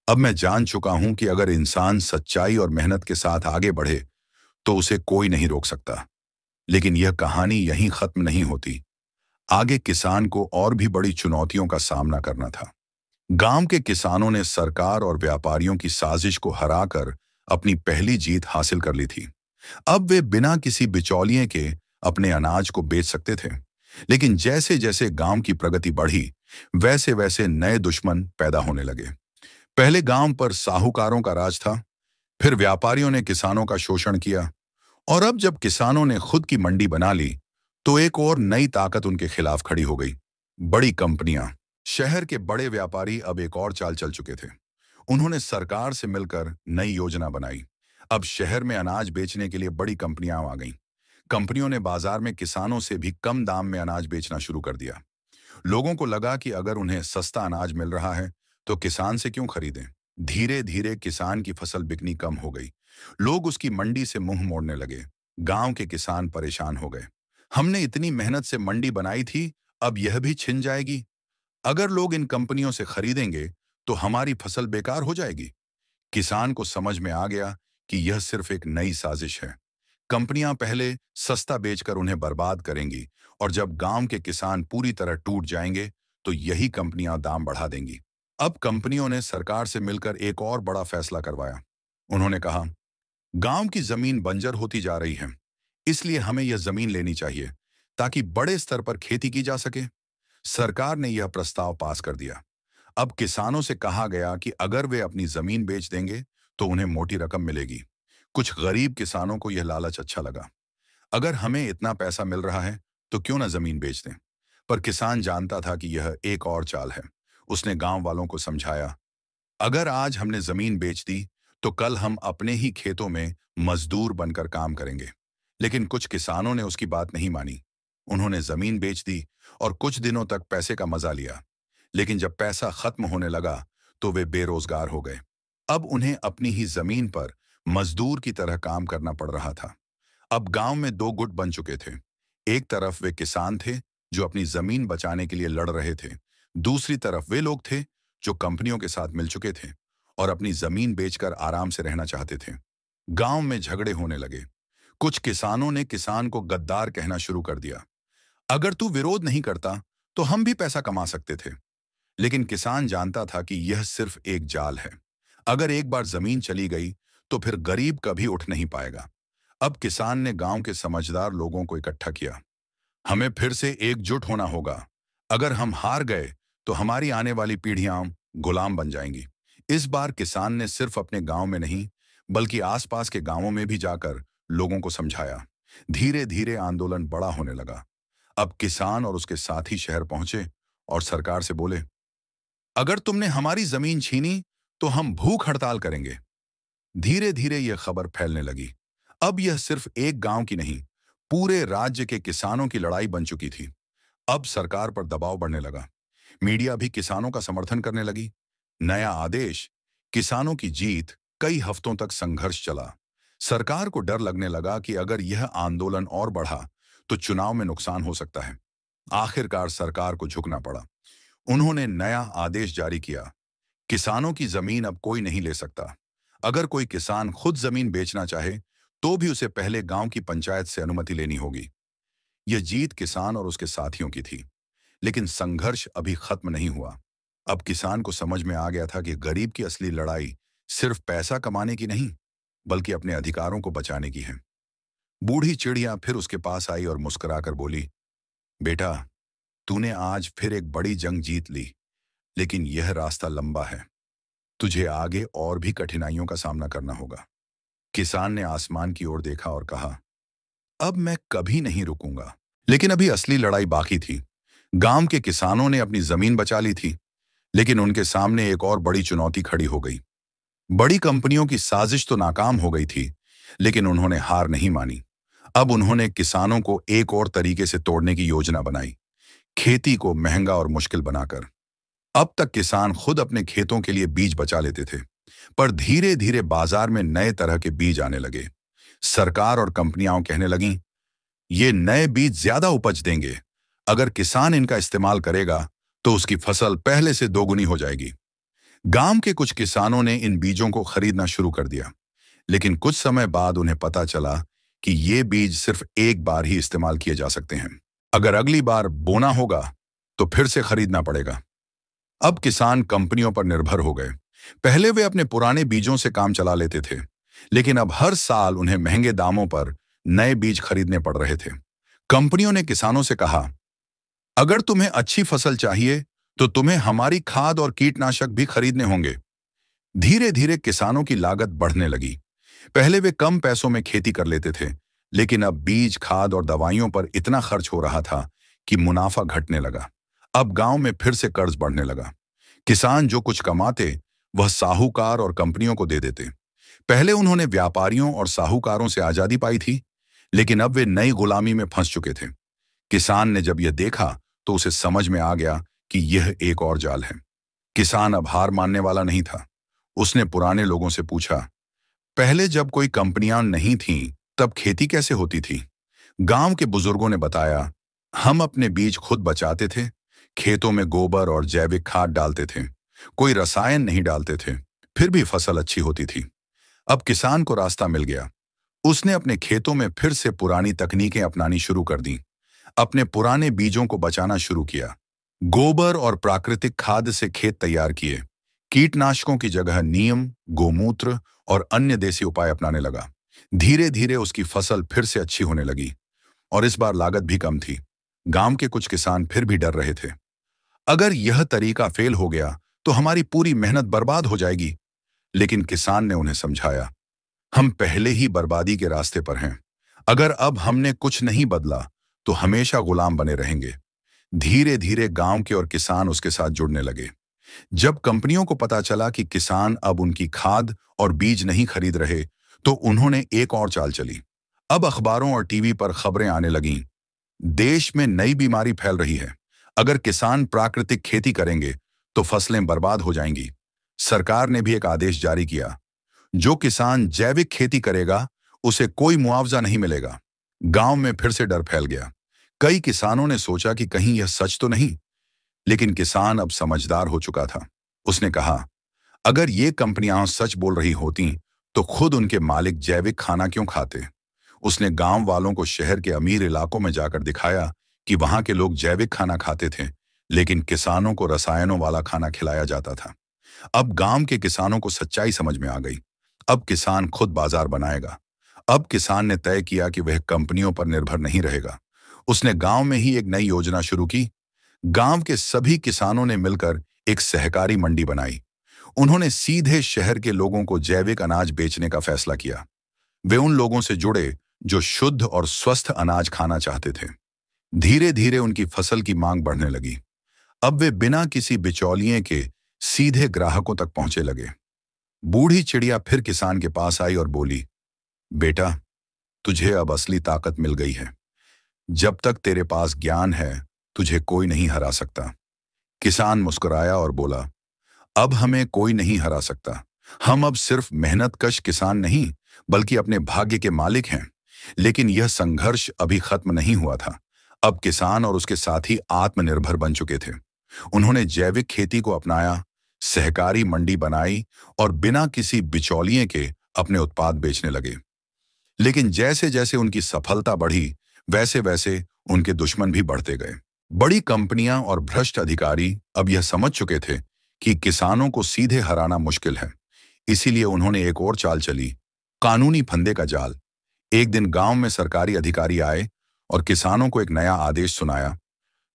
अब मैं जान चुका हूं कि अगर इंसान सच्चाई और मेहनत के साथ आगे बढ़े, तो उसे कोई नहीं रोक सकता। लेकिन यह कहानी यहीं खत्म नहीं होती। आगे किसान को और भी बड़ी चुनौतियों का सामना करना था। गांव के किसानों ने सरकार और व्यापारियों की साजिश को हराकर अपनी पहली जीत हासिल कर ली थी। अब वे बिना किसी बिचौलिए के अपने अनाज को बेच सकते थे। लेकिन जैसे जैसे गांव की प्रगति बढ़ी, वैसे वैसे नए दुश्मन पैदा होने लगे। पहले गांव पर साहूकारों का राज था, फिर व्यापारियों ने किसानों का शोषण किया, और अब जब किसानों ने खुद की मंडी बना ली, तो एक और नई ताकत उनके खिलाफ खड़ी हो गई। बड़ी कंपनियां। शहर के बड़े व्यापारी अब एक और चाल चल चुके थे। उन्होंने सरकार से मिलकर नई योजना बनाई। अब शहर में अनाज बेचने के लिए बड़ी कंपनियां आ गईं। कंपनियों ने बाजार में किसानों से भी कम दाम में अनाज बेचना शुरू कर दिया। लोगों को लगा कि अगर उन्हें सस्ता अनाज मिल रहा है, तो किसान से क्यों खरीदें। धीरे धीरे किसान की फसल बिकनी कम हो गई। लोग उसकी मंडी से मुंह मोड़ने लगे। गांव के किसान परेशान हो गए। हमने इतनी मेहनत से मंडी बनाई थी, अब यह भी छिन जाएगी। अगर लोग इन कंपनियों से खरीदेंगे, तो हमारी फसल बेकार हो जाएगी। किसान को समझ में आ गया कि यह सिर्फ एक नई साजिश है। कंपनियां पहले सस्ता बेचकर उन्हें बर्बाद करेंगी, और जब गांव के किसान पूरी तरह टूट जाएंगे, तो यही कंपनियां दाम बढ़ा देंगी। अब कंपनियों ने सरकार से मिलकर एक और बड़ा फैसला करवाया। उन्होंने कहा, गांव की जमीन बंजर होती जा रही है, इसलिए हमें यह जमीन लेनी चाहिए ताकि बड़े स्तर पर खेती की जा सके। सरकार ने यह प्रस्ताव पास कर दिया। अब किसानों से कहा गया कि अगर वे अपनी जमीन बेच देंगे, तो उन्हें मोटी रकम मिलेगी। कुछ गरीब किसानों को यह लालच अच्छा लगा। अगर हमें इतना पैसा मिल रहा है, तो क्यों ना जमीन बेच दें। पर किसान जानता था कि यह एक और चाल है। उसने गांव वालों को समझाया, अगर आज हमने जमीन बेच दी, तो कल हम अपने ही खेतों में मजदूर बनकर काम करेंगे। लेकिन कुछ किसानों ने उसकी बात नहीं मानी। उन्होंने जमीन बेच दी और कुछ दिनों तक पैसे का मजा लिया। लेकिन जब पैसा खत्म होने लगा, तो वे बेरोजगार हो गए। अब उन्हें अपनी ही जमीन पर मजदूर की तरह काम करना पड़ रहा था। अब गांव में दो गुट बन चुके थे। एक तरफ वे किसान थे, जो अपनी जमीन बचाने के लिए लड़ रहे थे। दूसरी तरफ वे लोग थे, जो कंपनियों के साथ मिल चुके थे और अपनी जमीन बेचकर आराम से रहना चाहते थे। गांव में झगड़े होने लगे। कुछ किसानों ने किसान को गद्दार कहना शुरू कर दिया। अगर तू विरोध नहीं करता, तो हम भी पैसा कमा सकते थे। लेकिन किसान जानता था कि यह सिर्फ एक जाल है। अगर एक बार जमीन चली गई, तो फिर गरीब कभी उठ नहीं पाएगा। अब किसान ने गांव के समझदार लोगों को इकट्ठा किया। हमें फिर से एकजुट होना होगा। अगर हम हार गए, तो हमारी आने वाली पीढ़ियां गुलाम बन जाएंगी। इस बार किसान ने सिर्फ अपने गांव में नहीं, बल्कि आसपास के गांवों में भी जाकर लोगों को समझाया। धीरे धीरे आंदोलन बड़ा होने लगा। अब किसान और उसके साथी शहर पहुंचे और सरकार से बोले, अगर तुमने हमारी जमीन छीनी, तो हम भूख हड़ताल करेंगे। धीरे धीरे यह खबर फैलने लगी। अब यह सिर्फ एक गांव की नहीं, पूरे राज्य के किसानों की लड़ाई बन चुकी थी। अब सरकार पर दबाव बढ़ने लगा। मीडिया भी किसानों का समर्थन करने लगी। नया आदेश, किसानों की जीत। कई हफ्तों तक संघर्ष चला। सरकार को डर लगने लगा कि अगर यह आंदोलन और बढ़ा, तो चुनाव में नुकसान हो सकता है। आखिरकार सरकार को झुकना पड़ा। उन्होंने नया आदेश जारी किया, किसानों की जमीन अब कोई नहीं ले सकता। अगर कोई किसान खुद जमीन बेचना चाहे, तो भी उसे पहले गांव की पंचायत से अनुमति लेनी होगी। यह जीत किसान और उसके साथियों की थी। लेकिन संघर्ष अभी खत्म नहीं हुआ। अब किसान को समझ में आ गया था कि गरीब की असली लड़ाई सिर्फ पैसा कमाने की नहीं, बल्कि अपने अधिकारों को बचाने की है। बूढ़ी चिड़िया फिर उसके पास आई और मुस्कुराकर बोली, बेटा, तूने आज फिर एक बड़ी जंग जीत ली, लेकिन यह रास्ता लंबा है। तुझे आगे और भी कठिनाइयों का सामना करना होगा। किसान ने आसमान की ओर देखा और कहा, अब मैं कभी नहीं रुकूंगा। लेकिन अभी असली लड़ाई बाकी थी। गांव के किसानों ने अपनी जमीन बचा ली थी, लेकिन उनके सामने एक और बड़ी चुनौती खड़ी हो गई। बड़ी कंपनियों की साजिश तो नाकाम हो गई थी, लेकिन उन्होंने हार नहीं मानी। अब उन्होंने किसानों को एक और तरीके से तोड़ने की योजना बनाई, खेती को महंगा और मुश्किल बनाकर। अब तक किसान खुद अपने खेतों के लिए बीज बचा लेते थे, पर धीरे धीरे बाजार में नए तरह के बीज आने लगे। सरकार और कंपनियां कहने लगीं, ये नए बीज ज्यादा उपज देंगे। अगर किसान इनका इस्तेमाल करेगा, तो उसकी फसल पहले से दोगुनी हो जाएगी। गांव के कुछ किसानों ने इन बीजों को खरीदना शुरू कर दिया, लेकिन कुछ समय बाद उन्हें पता चला कि ये बीज सिर्फ एक बार ही इस्तेमाल किए जा सकते हैं। अगर अगली बार बोना होगा तो फिर से खरीदना पड़ेगा। अब किसान कंपनियों पर निर्भर हो गए। पहले वे अपने पुराने बीजों से काम चला लेते थे, लेकिन अब हर साल उन्हें महंगे दामों पर नए बीज खरीदने पड़ रहे थे। कंपनियों ने किसानों से कहा, अगर तुम्हें अच्छी फसल चाहिए तो तुम्हें हमारी खाद और कीटनाशक भी खरीदने होंगे। धीरे धीरे किसानों की लागत बढ़ने लगी। पहले वे कम पैसों में खेती कर लेते थे, लेकिन अब बीज, खाद और दवाइयों पर इतना खर्च हो रहा था कि मुनाफा घटने लगा। अब गांव में फिर से कर्ज बढ़ने लगा। किसान जो कुछ कमाते वह साहूकार और कंपनियों को दे देते। पहले उन्होंने व्यापारियों और साहूकारों से आजादी पाई थी, लेकिन अब वे नई गुलामी में फंस चुके थे। किसान ने जब यह देखा तो उसे समझ में आ गया कि यह एक और जाल है। किसान अब हार मानने वाला नहीं था। उसने पुराने लोगों से पूछा, पहले जब कोई कंपनियां नहीं थीं, तब खेती कैसे होती थी? गांव के बुजुर्गों ने बताया, हम अपने बीज खुद बचाते थे, खेतों में गोबर और जैविक खाद डालते थे, कोई रसायन नहीं डालते थे, फिर भी फसल अच्छी होती थी। अब किसान को रास्ता मिल गया। उसने अपने खेतों में फिर से पुरानी तकनीकें अपनानी शुरू कर दी, अपने पुराने बीजों को बचाना शुरू किया। गोबर और प्राकृतिक खाद से खेत तैयार किए। कीटनाशकों की जगह नीम, गोमूत्र और अन्य देसी उपाय अपनाने लगा। धीरे धीरे उसकी फसल फिर से अच्छी होने लगी और इस बार लागत भी कम थी। गांव के कुछ किसान फिर भी डर रहे थे। अगर यह तरीका फेल हो गया तो हमारी पूरी मेहनत बर्बाद हो जाएगी। लेकिन किसान ने उन्हें समझाया, हम पहले ही बर्बादी के रास्ते पर हैं। अगर अब हमने कुछ नहीं बदला तो हमेशा गुलाम बने रहेंगे। धीरे धीरे गांव के और किसान उसके साथ जुड़ने लगे। जब कंपनियों को पता चला कि किसान अब उनकी खाद और बीज नहीं खरीद रहे, तो उन्होंने एक और चाल चली। अब अखबारों और टीवी पर खबरें आने लगीं, देश में नई बीमारी फैल रही है, अगर किसान प्राकृतिक खेती करेंगे तो फसलें बर्बाद हो जाएंगी। सरकार ने भी एक आदेश जारी किया, जो किसान जैविक खेती करेगा उसे कोई मुआवजा नहीं मिलेगा। गांव में फिर से डर फैल गया। कई किसानों ने सोचा कि कहीं यह सच तो नहीं, लेकिन किसान अब समझदार हो चुका था। उसने कहा, अगर ये कंपनियां सच बोल रही होती तो खुद उनके मालिक जैविक खाना क्यों खाते? उसने गांव वालों को शहर के अमीर इलाकों में जाकर दिखाया कि वहां के लोग जैविक खाना खाते थे, लेकिन किसानों को रसायनों वाला खाना खिलाया जाता था। अब गांव के किसानों को सच्चाई समझ में आ गई। अब किसान खुद बाजार बनाएगा। अब किसान ने तय किया कि वह कंपनियों पर निर्भर नहीं रहेगा। उसने गांव में ही एक नई योजना शुरू की। गांव के सभी किसानों ने मिलकर एक सहकारी मंडी बनाई। उन्होंने सीधे शहर के लोगों को जैविक अनाज बेचने का फैसला किया। वे उन लोगों से जुड़े जो शुद्ध और स्वस्थ अनाज खाना चाहते थे। धीरे धीरे उनकी फसल की मांग बढ़ने लगी। अब वे बिना किसी बिचौलिए के सीधे ग्राहकों तक पहुंचे लगे। बूढ़ी चिड़िया फिर किसान के पास आई और बोली, बेटा, तुझे अब असली ताकत मिल गई है। जब तक तेरे पास ज्ञान है, तुझे कोई नहीं हरा सकता। किसान मुस्कुराया और बोला, अब हमें कोई नहीं हरा सकता। हम अब सिर्फ मेहनतकश किसान नहीं, बल्कि अपने भाग्य के मालिक हैं। लेकिन यह संघर्ष अभी खत्म नहीं हुआ था। अब किसान और उसके साथी आत्मनिर्भर बन चुके थे। उन्होंने जैविक खेती को अपनाया, सहकारी मंडी बनाई और बिना किसी बिचौलिए के अपने उत्पाद बेचने लगे। लेकिन जैसे जैसे उनकी सफलता बढ़ी, वैसे वैसे उनके दुश्मन भी बढ़ते गए। बड़ी कंपनियां और भ्रष्ट अधिकारी अब यह समझ चुके थे कि किसानों को सीधे हराना मुश्किल है। इसीलिए उन्होंने एक और चाल चली, कानूनी फंदे का जाल। एक दिन गांव में सरकारी अधिकारी आए और किसानों को एक नया आदेश सुनाया।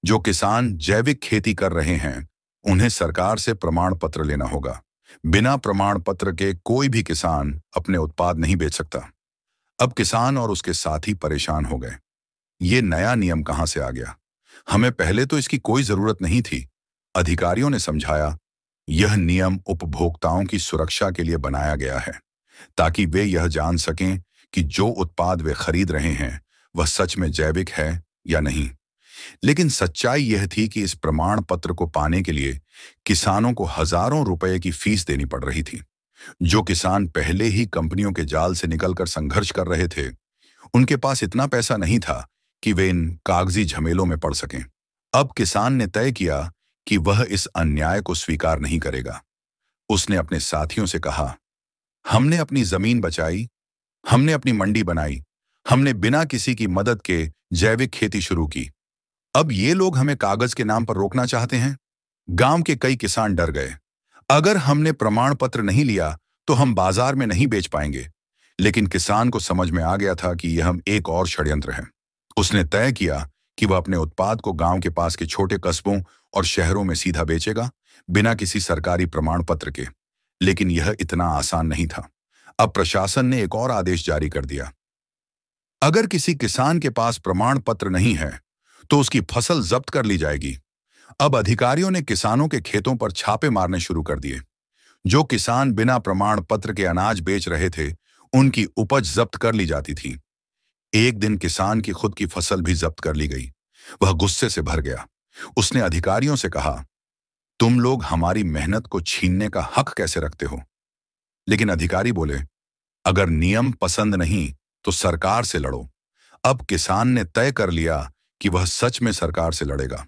जो किसान जैविक खेती कर रहे हैं, उन्हें सरकार से प्रमाण पत्र लेना होगा। बिना प्रमाण पत्र के कोई भी किसान अपने उत्पाद नहीं बेच सकता। अब किसान और उसके साथी परेशान हो गए। ये नया नियम कहां से आ गया? हमें पहले तो इसकी कोई जरूरत नहीं थी। अधिकारियों ने समझाया, यह नियम उपभोक्ताओं की सुरक्षा के लिए बनाया गया है, ताकि वे यह जान सकें कि जो उत्पाद वे खरीद रहे हैं वह सच में जैविक है या नहीं। लेकिन सच्चाई यह थी कि इस प्रमाण पत्र को पाने के लिए किसानों को हजारों रुपए की फीस देनी पड़ रही थी। जो किसान पहले ही कंपनियों के जाल से निकलकर संघर्ष कर रहे थे, उनके पास इतना पैसा नहीं था कि वे इन कागजी झमेलों में पड़ सकें। अब किसान ने तय किया कि वह इस अन्याय को स्वीकार नहीं करेगा। उसने अपने साथियों से कहा, हमने अपनी जमीन बचाई, हमने अपनी मंडी बनाई, हमने बिना किसी की मदद के जैविक खेती शुरू की। अब ये लोग हमें कागज के नाम पर रोकना चाहते हैं। गांव के कई किसान डर गए। अगर हमने प्रमाण पत्र नहीं लिया तो हम बाजार में नहीं बेच पाएंगे। लेकिन किसान को समझ में आ गया था कि यह हम एक और षड्यंत्र है। उसने तय किया कि वह अपने उत्पाद को गांव के पास के छोटे कस्बों और शहरों में सीधा बेचेगा, बिना किसी सरकारी प्रमाण पत्र के। लेकिन यह इतना आसान नहीं था। अब प्रशासन ने एक और आदेश जारी कर दिया। अगर किसी किसान के पास प्रमाण पत्र नहीं है तो उसकी फसल जब्त कर ली जाएगी। अब अधिकारियों ने किसानों के खेतों पर छापे मारने शुरू कर दिए। जो किसान बिना प्रमाण पत्र के अनाज बेच रहे थे, उनकी उपज जब्त कर ली जाती थी। एक दिन किसान की खुद की फसल भी जब्त कर ली गई। वह गुस्से से भर गया। उसने अधिकारियों से कहा, तुम लोग हमारी मेहनत को छीनने का हक कैसे रखते हो? लेकिन अधिकारी बोले, अगर नियम पसंद नहीं तो सरकार से लड़ो। अब किसान ने तय कर लिया कि वह सच में सरकार से लड़ेगा।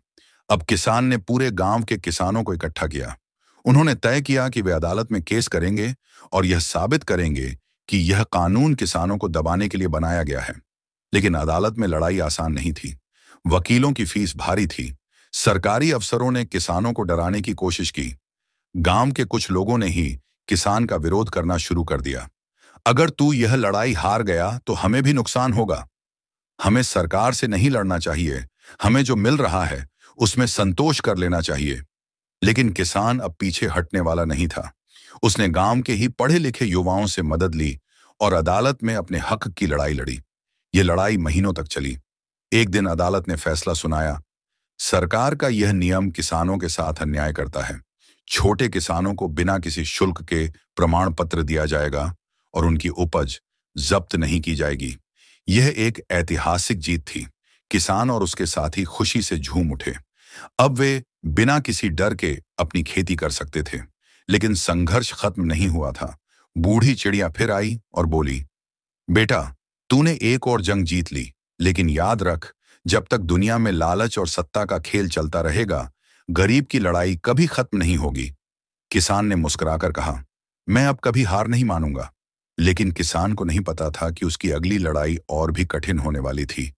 अब किसान ने पूरे गांव के किसानों को इकट्ठा किया। उन्होंने तय किया कि वे अदालत में केस करेंगे और यह साबित करेंगे कि यह कानून किसानों को दबाने के लिए बनाया गया है। लेकिन अदालत में लड़ाई आसान नहीं थी। वकीलों की फीस भारी थी। सरकारी अफसरों ने किसानों को डराने की कोशिश की। गांव के कुछ लोगों ने ही किसान का विरोध करना शुरू कर दिया। अगर तू यह लड़ाई हार गया तो हमें भी नुकसान होगा। हमें सरकार से नहीं लड़ना चाहिए। हमें जो मिल रहा है उसमें संतोष कर लेना चाहिए। लेकिन किसान अब पीछे हटने वाला नहीं था। उसने गांव के ही पढ़े लिखे युवाओं से मदद ली और अदालत में अपने हक की लड़ाई लड़ी। ये लड़ाई महीनों तक चली। एक दिन अदालत ने फैसला सुनाया, सरकार का यह नियम किसानों के साथ अन्याय करता है। छोटे किसानों को बिना किसी शुल्क के प्रमाण पत्र दिया जाएगा और उनकी उपज जब्त नहीं की जाएगी। यह एक ऐतिहासिक जीत थी। किसान और उसके साथी खुशी से झूम उठे। अब वे बिना किसी डर के अपनी खेती कर सकते थे। लेकिन संघर्ष खत्म नहीं हुआ था। बूढ़ी चिड़िया फिर आई और बोली, बेटा, तूने एक और जंग जीत ली, लेकिन याद रख, जब तक दुनिया में लालच और सत्ता का खेल चलता रहेगा, गरीब की लड़ाई कभी खत्म नहीं होगी। किसान ने मुस्कुराकर कहा, मैं अब कभी हार नहीं मानूंगा। लेकिन किसान को नहीं पता था कि उसकी अगली लड़ाई और भी कठिन होने वाली थी।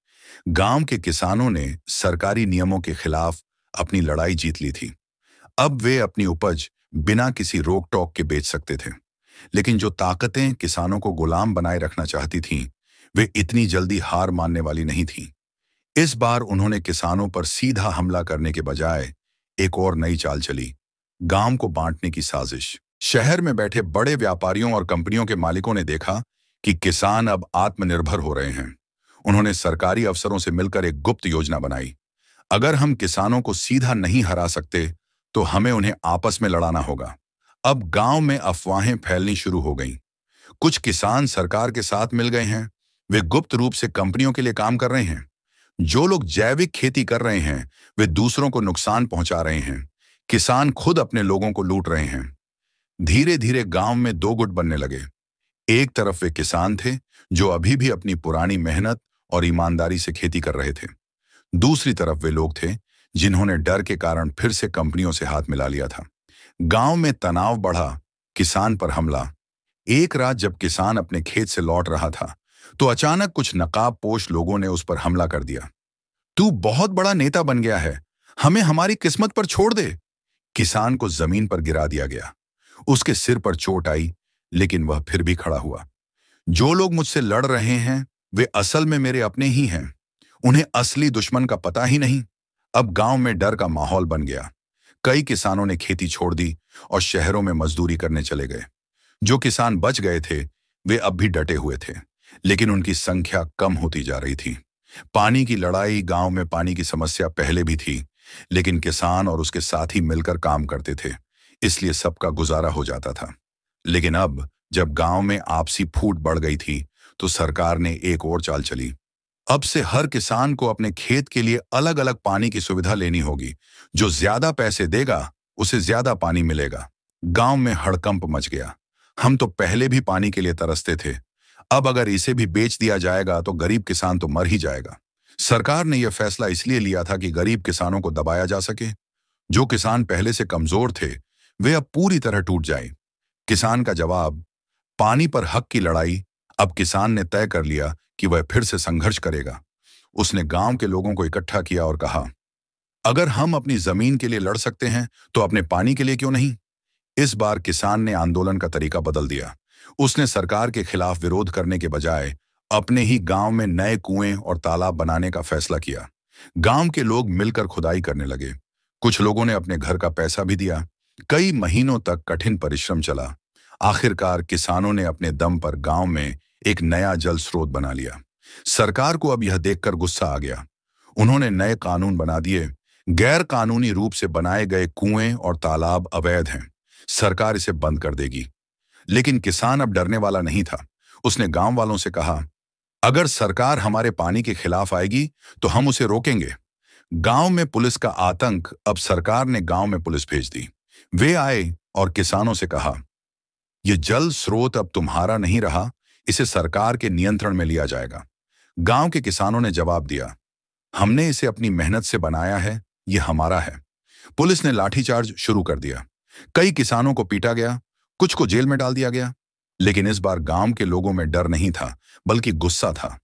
गांव के किसानों ने सरकारी नियमों के खिलाफ अपनी लड़ाई जीत ली थी। अब वे अपनी उपज बिना किसी रोक टोक के बेच सकते थे। लेकिन जो ताकतें किसानों को गुलाम बनाए रखना चाहती थीं, वे इतनी जल्दी हार मानने वाली नहीं थीं। इस बार उन्होंने किसानों पर सीधा हमला करने के बजाय एक और नई चाल चली, गांव को बांटने की साजिश। शहर में बैठे बड़े व्यापारियों और कंपनियों के मालिकों ने देखा कि किसान अब आत्मनिर्भर हो रहे हैं। उन्होंने सरकारी अफसरों से मिलकर एक गुप्त योजना बनाई। अगर हम किसानों को सीधा नहीं हरा सकते तो हमें उन्हें आपस में लड़ाना होगा। अब गांव में अफवाहें फैलनी शुरू हो गईं। कुछ किसान सरकार के साथ मिल गए हैं। वे गुप्त रूप से कंपनियों के लिए काम कर रहे हैं। जो लोग जैविक खेती कर रहे हैं, वे दूसरों को नुकसान पहुंचा रहे हैं। किसान खुद अपने लोगों को लूट रहे हैं। धीरे धीरे गांव में दो गुट बनने लगे। एक तरफ वे किसान थे जो अभी भी अपनी पुरानी मेहनत और ईमानदारी से खेती कर रहे थे। दूसरी तरफ वे लोग थे जिन्होंने डर के कारण फिर से कंपनियों से हाथ मिला लिया था। गांव में तनाव बढ़ा, किसान पर हमला। एक रात जब किसान अपने खेत से लौट रहा था तो अचानक कुछ नकाबपोश लोगों ने उस पर हमला कर दिया। तू बहुत बड़ा नेता बन गया है, हमें हमारी किस्मत पर छोड़ दे। किसान को जमीन पर गिरा दिया गया। उसके सिर पर चोट आई, लेकिन वह फिर भी खड़ा हुआ। जो लोग मुझसे लड़ रहे हैं वे असल में मेरे अपने ही हैं। उन्हें असली दुश्मन का पता ही नहीं। अब गांव में डर का माहौल बन गया। कई किसानों ने खेती छोड़ दी और शहरों में मजदूरी करने चले गए। जो किसान बच गए थे वे अब भी डटे हुए थे, लेकिन उनकी संख्या कम होती जा रही थी। पानी की लड़ाई। गांव में पानी की समस्या पहले भी थी, लेकिन किसान और उसके साथी मिलकर काम करते थे, इसलिए सबका गुजारा हो जाता था। लेकिन अब जब गांव में आपसी फूट बढ़ गई थी तो सरकार ने एक और चाल चली। अब से हर किसान को अपने खेत के लिए अलग अलग पानी की सुविधा लेनी होगी। जो ज्यादा पैसे देगा उसे ज्यादा पानी मिलेगा। गांव में हड़कंप मच गया। हम तो पहले भी पानी के लिए तरसते थे, अब अगर इसे भी बेच दिया जाएगा तो गरीब किसान तो मर ही जाएगा। सरकार ने यह फैसला इसलिए लिया था कि गरीब किसानों को दबाया जा सके। जो किसान पहले से कमजोर थे वे अब पूरी तरह टूट जाएं। किसान का जवाब, पानी पर हक की लड़ाई। अब किसान ने तय कर लिया कि वह फिर से संघर्ष करेगा। उसने गांव के लोगों को इकट्ठा किया और कहा, अगर हम अपनी जमीन के लिए लड़ सकते हैं तो अपने पानी के लिए क्यों नहीं। इस बार किसान ने आंदोलन का तरीका बदल दिया। उसने सरकार के खिलाफ विरोध करने के बजाय अपने ही गांव में नए कुएं और तालाब बनाने का फैसला किया। गांव के लोग मिलकर खुदाई करने लगे। कुछ लोगों ने अपने घर का पैसा भी दिया। कई महीनों तक कठिन परिश्रम चला। आखिरकार किसानों ने अपने दम पर गांव में एक नया जल स्रोत बना लिया। सरकार को अब यह देखकर गुस्सा आ गया। उन्होंने नए कानून बना दिए। गैर कानूनी रूप से बनाए गए कुएं और तालाब अवैध हैं। सरकार इसे बंद कर देगी। लेकिन किसान अब डरने वाला नहीं था। उसने गांव वालों से कहा, अगर सरकार हमारे पानी के खिलाफ आएगी तो हम उसे रोकेंगे। गांव में पुलिस का आतंक। अब सरकार ने गांव में पुलिस भेज दी। वे आए और किसानों से कहा, यह जल स्रोत अब तुम्हारा नहीं रहा, इसे सरकार के नियंत्रण में लिया जाएगा। गांव के किसानों ने जवाब दिया, हमने इसे अपनी मेहनत से बनाया है, यह हमारा है। पुलिस ने लाठीचार्ज शुरू कर दिया। कई किसानों को पीटा गया, कुछ को जेल में डाल दिया गया। लेकिन इस बार गांव के लोगों में डर नहीं था, बल्कि गुस्सा था।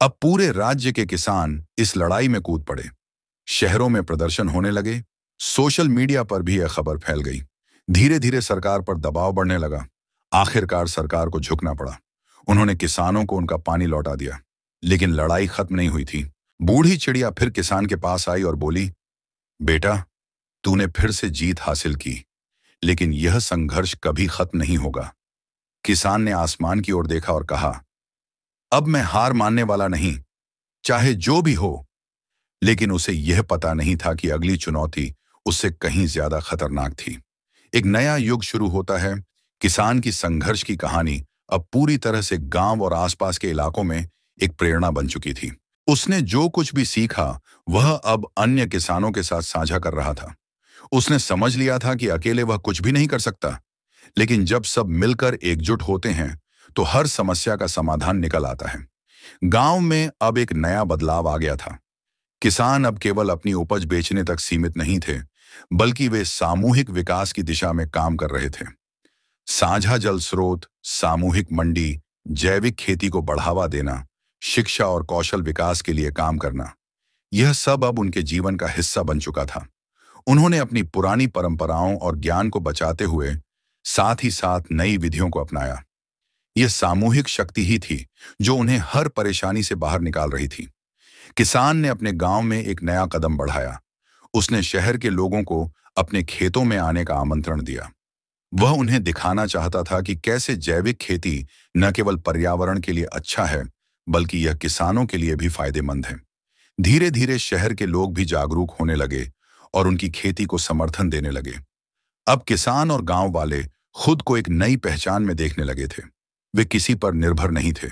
अब पूरे राज्य के किसान इस लड़ाई में कूद पड़े। शहरों में प्रदर्शन होने लगे। सोशल मीडिया पर भी यह खबर फैल गई। धीरे धीरे सरकार पर दबाव बढ़ने लगा। आखिरकार सरकार को झुकना पड़ा। उन्होंने किसानों को उनका पानी लौटा दिया। लेकिन लड़ाई खत्म नहीं हुई थी। बूढ़ी चिड़िया फिर किसान के पास आई और बोली, बेटा, तूने फिर से जीत हासिल की, लेकिन यह संघर्ष कभी खत्म नहीं होगा। किसान ने आसमान की ओर देखा और कहा, अब मैं हार मानने वाला नहीं, चाहे जो भी हो। लेकिन उसे यह पता नहीं था कि अगली चुनौती उससे कहीं ज्यादा खतरनाक थी। एक नया युग शुरू होता है। किसान की संघर्ष की कहानी अब पूरी तरह से गांव और आसपास के इलाकों में एक प्रेरणा बन चुकी थी। उसने जो कुछ भी सीखा वह अब अन्य किसानों के साथ साझा कर रहा था। उसने समझ लिया था कि अकेले वह कुछ भी नहीं कर सकता, लेकिन जब सब मिलकर एकजुट होते हैं तो हर समस्या का समाधान निकल आता है। गांव में अब एक नया बदलाव आ गया था। किसान अब केवल अपनी उपज बेचने तक सीमित नहीं थे, बल्कि वे सामूहिक विकास की दिशा में काम कर रहे थे। साझा जल स्रोत, सामूहिक मंडी, जैविक खेती को बढ़ावा देना, शिक्षा और कौशल विकास के लिए काम करना, यह सब अब उनके जीवन का हिस्सा बन चुका था। उन्होंने अपनी पुरानी परंपराओं और ज्ञान को बचाते हुए साथ ही साथ नई विधियों को अपनाया। यह सामूहिक शक्ति ही थी जो उन्हें हर परेशानी से बाहर निकाल रही थी। किसान ने अपने गांव में एक नया कदम बढ़ाया। उसने शहर के लोगों को अपने खेतों में आने का आमंत्रण दिया। वह उन्हें दिखाना चाहता था कि कैसे जैविक खेती न केवल पर्यावरण के लिए अच्छा है, बल्कि यह किसानों के लिए भी फायदेमंद है। धीरे धीरे शहर के लोग भी जागरूक होने लगे और उनकी खेती को समर्थन देने लगे। अब किसान और गांव वाले खुद को एक नई पहचान में देखने लगे थे। वे किसी पर निर्भर नहीं थे।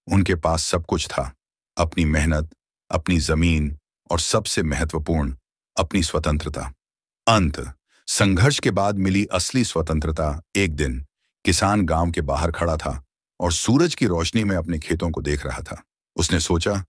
उनके पास सब कुछ था, अपनी मेहनत, अपनी जमीन और सबसे महत्वपूर्ण, अपनी स्वतंत्रता। अंत संघर्ष के बाद मिली असली स्वतंत्रता। एक दिन किसान गांव के बाहर खड़ा था और सूरज की रोशनी में अपने खेतों को देख रहा था। उसने सोचा,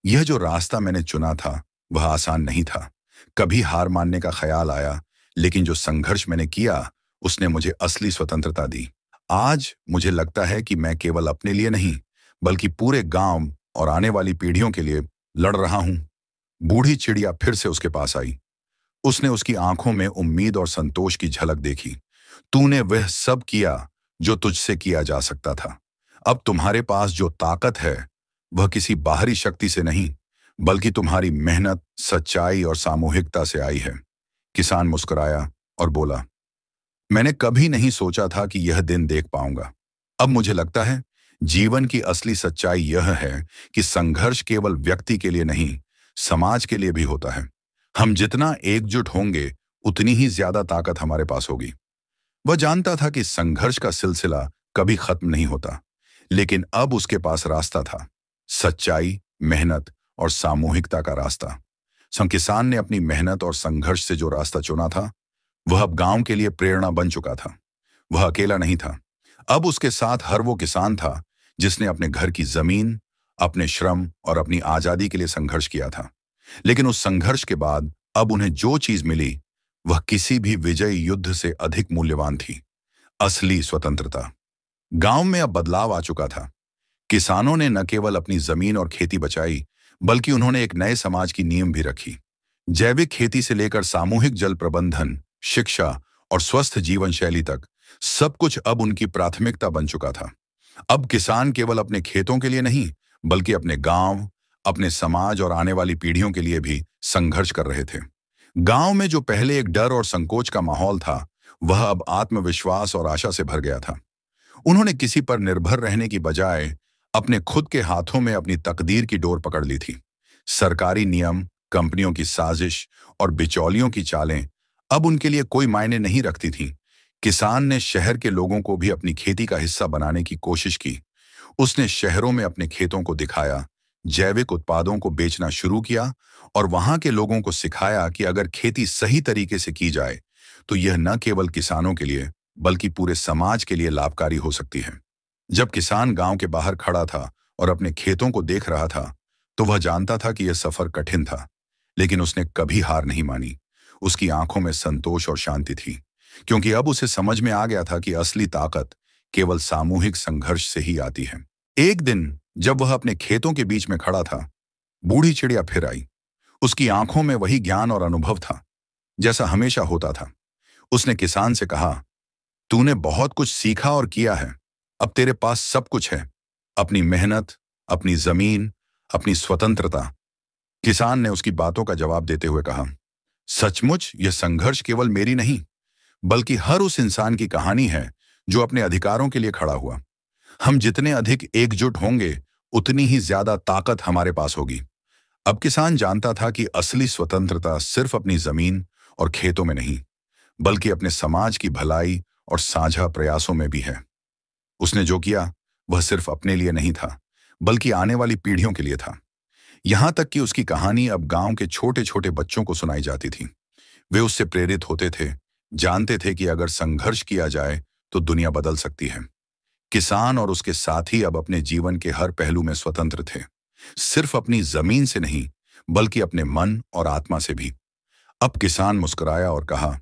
यह जो रास्ता मैंने चुना था वह आसान नहीं था। कभी हार मानने का ख्याल आया, लेकिन जो संघर्ष मैंने किया उसने मुझे असली स्वतंत्रता दी। आज मुझे लगता है कि मैं केवल अपने लिए नहीं, बल्कि पूरे गांव और आने वाली पीढ़ियों के लिए लड़ रहा हूं। बूढ़ी चिड़िया फिर से उसके पास आई। उसने उसकी आंखों में उम्मीद और संतोष की झलक देखी। तूने वह सब किया जो तुझसे किया जा सकता था। अब तुम्हारे पास जो ताकत है वह किसी बाहरी शक्ति से नहीं, बल्कि तुम्हारी मेहनत, सच्चाई और सामूहिकता से आई है। किसान मुस्कुराया और बोला, मैंने कभी नहीं सोचा था कि यह दिन देख पाऊंगा। अब मुझे लगता है जीवन की असली सच्चाई यह है कि संघर्ष केवल व्यक्ति के लिए नहीं, समाज के लिए भी होता है। हम जितना एकजुट होंगे उतनी ही ज्यादा ताकत हमारे पास होगी। वह जानता था कि संघर्ष का सिलसिला कभी खत्म नहीं होता, लेकिन अब उसके पास रास्ता था, सच्चाई, मेहनत और सामूहिकता का रास्ता। किसान ने अपनी मेहनत और संघर्ष से जो रास्ता चुना था वह अब गांव के लिए प्रेरणा बन चुका था। वह अकेला नहीं था। अब उसके साथ हर वो किसान था जिसने अपने घर की जमीन, अपने श्रम और अपनी आजादी के लिए संघर्ष किया था। लेकिन उस संघर्ष के बाद अब उन्हें जो चीज मिली वह किसी भी विजय युद्ध से अधिक मूल्यवान थी, असली स्वतंत्रता। गांव में अब बदलाव आ चुका था। किसानों ने न केवल अपनी जमीन और खेती बचाई, बल्कि उन्होंने एक नए समाज की नींव भी रखी। जैविक खेती से लेकर सामूहिक जल प्रबंधन, शिक्षा और स्वस्थ जीवन शैली तक सब कुछ अब उनकी प्राथमिकता बन चुका था। अब किसान केवल अपने खेतों के लिए नहीं, बल्कि अपने गांव, अपने समाज और आने वाली पीढ़ियों के लिए भी संघर्ष कर रहे थे। गांव में जो पहले एक डर और संकोच का माहौल था, वह अब आत्मविश्वास और आशा से भर गया था। उन्होंने किसी पर निर्भर रहने की बजाय अपने खुद के हाथों में अपनी तकदीर की डोर पकड़ ली थी। सरकारी नियम, कंपनियों की साजिश और बिचौलियों की चालें अब उनके लिए कोई मायने नहीं रखती थीं। किसान ने शहर के लोगों को भी अपनी खेती का हिस्सा बनाने की कोशिश की। उसने शहरों में अपने खेतों को दिखाया, जैविक उत्पादों को बेचना शुरू किया और वहां के लोगों को सिखाया कि अगर खेती सही तरीके से की जाए, तो यह न केवल किसानों के लिए, बल्कि पूरे समाज के लिए लाभकारी हो सकती है। जब किसान गांव के बाहर खड़ा था और अपने खेतों को देख रहा था, तो वह जानता था कि यह सफर कठिन था, लेकिन उसने कभी हार नहीं मानी। उसकी आंखों में संतोष और शांति थी, क्योंकि अब उसे समझ में आ गया था कि असली ताकत केवल सामूहिक संघर्ष से ही आती है। एक दिन जब वह अपने खेतों के बीच में खड़ा था, बूढ़ी चिड़िया फिर आई। उसकी आंखों में वही ज्ञान और अनुभव था, जैसा हमेशा होता था। उसने किसान से कहा, तूने बहुत कुछ सीखा और किया है। अब तेरे पास सब कुछ है, अपनी मेहनत, अपनी जमीन, अपनी स्वतंत्रता। किसान ने उसकी बातों का जवाब देते हुए कहा, सचमुच यह संघर्ष केवल मेरी नहीं, बल्कि हर उस इंसान की कहानी है जो अपने अधिकारों के लिए खड़ा हुआ। हम जितने अधिक एकजुट होंगे, उतनी ही ज्यादा ताकत हमारे पास होगी। अब किसान जानता था कि असली स्वतंत्रता सिर्फ अपनी जमीन और खेतों में नहीं, बल्कि अपने समाज की भलाई और साझा प्रयासों में भी है। उसने जो किया वह सिर्फ अपने लिए नहीं था, बल्कि आने वाली पीढ़ियों के लिए था। यहां तक कि उसकी कहानी अब गांव के छोटे छोटे बच्चों को सुनाई जाती थी। वे उससे प्रेरित होते थे, जानते थे कि अगर संघर्ष किया जाए तो दुनिया बदल सकती है। किसान और उसके साथी अब अपने जीवन के हर पहलू में स्वतंत्र थे, सिर्फ अपनी जमीन से नहीं, बल्कि अपने मन और आत्मा से भी। अब किसान मुस्कुराया और कहा,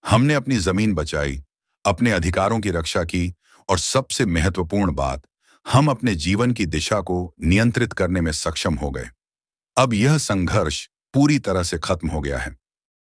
हमने अपनी जमीन बचाई, अपने अधिकारों की रक्षा की और सबसे महत्वपूर्ण बात, हम अपने जीवन की दिशा को नियंत्रित करने में सक्षम हो गए। अब यह संघर्ष पूरी तरह से खत्म हो गया है।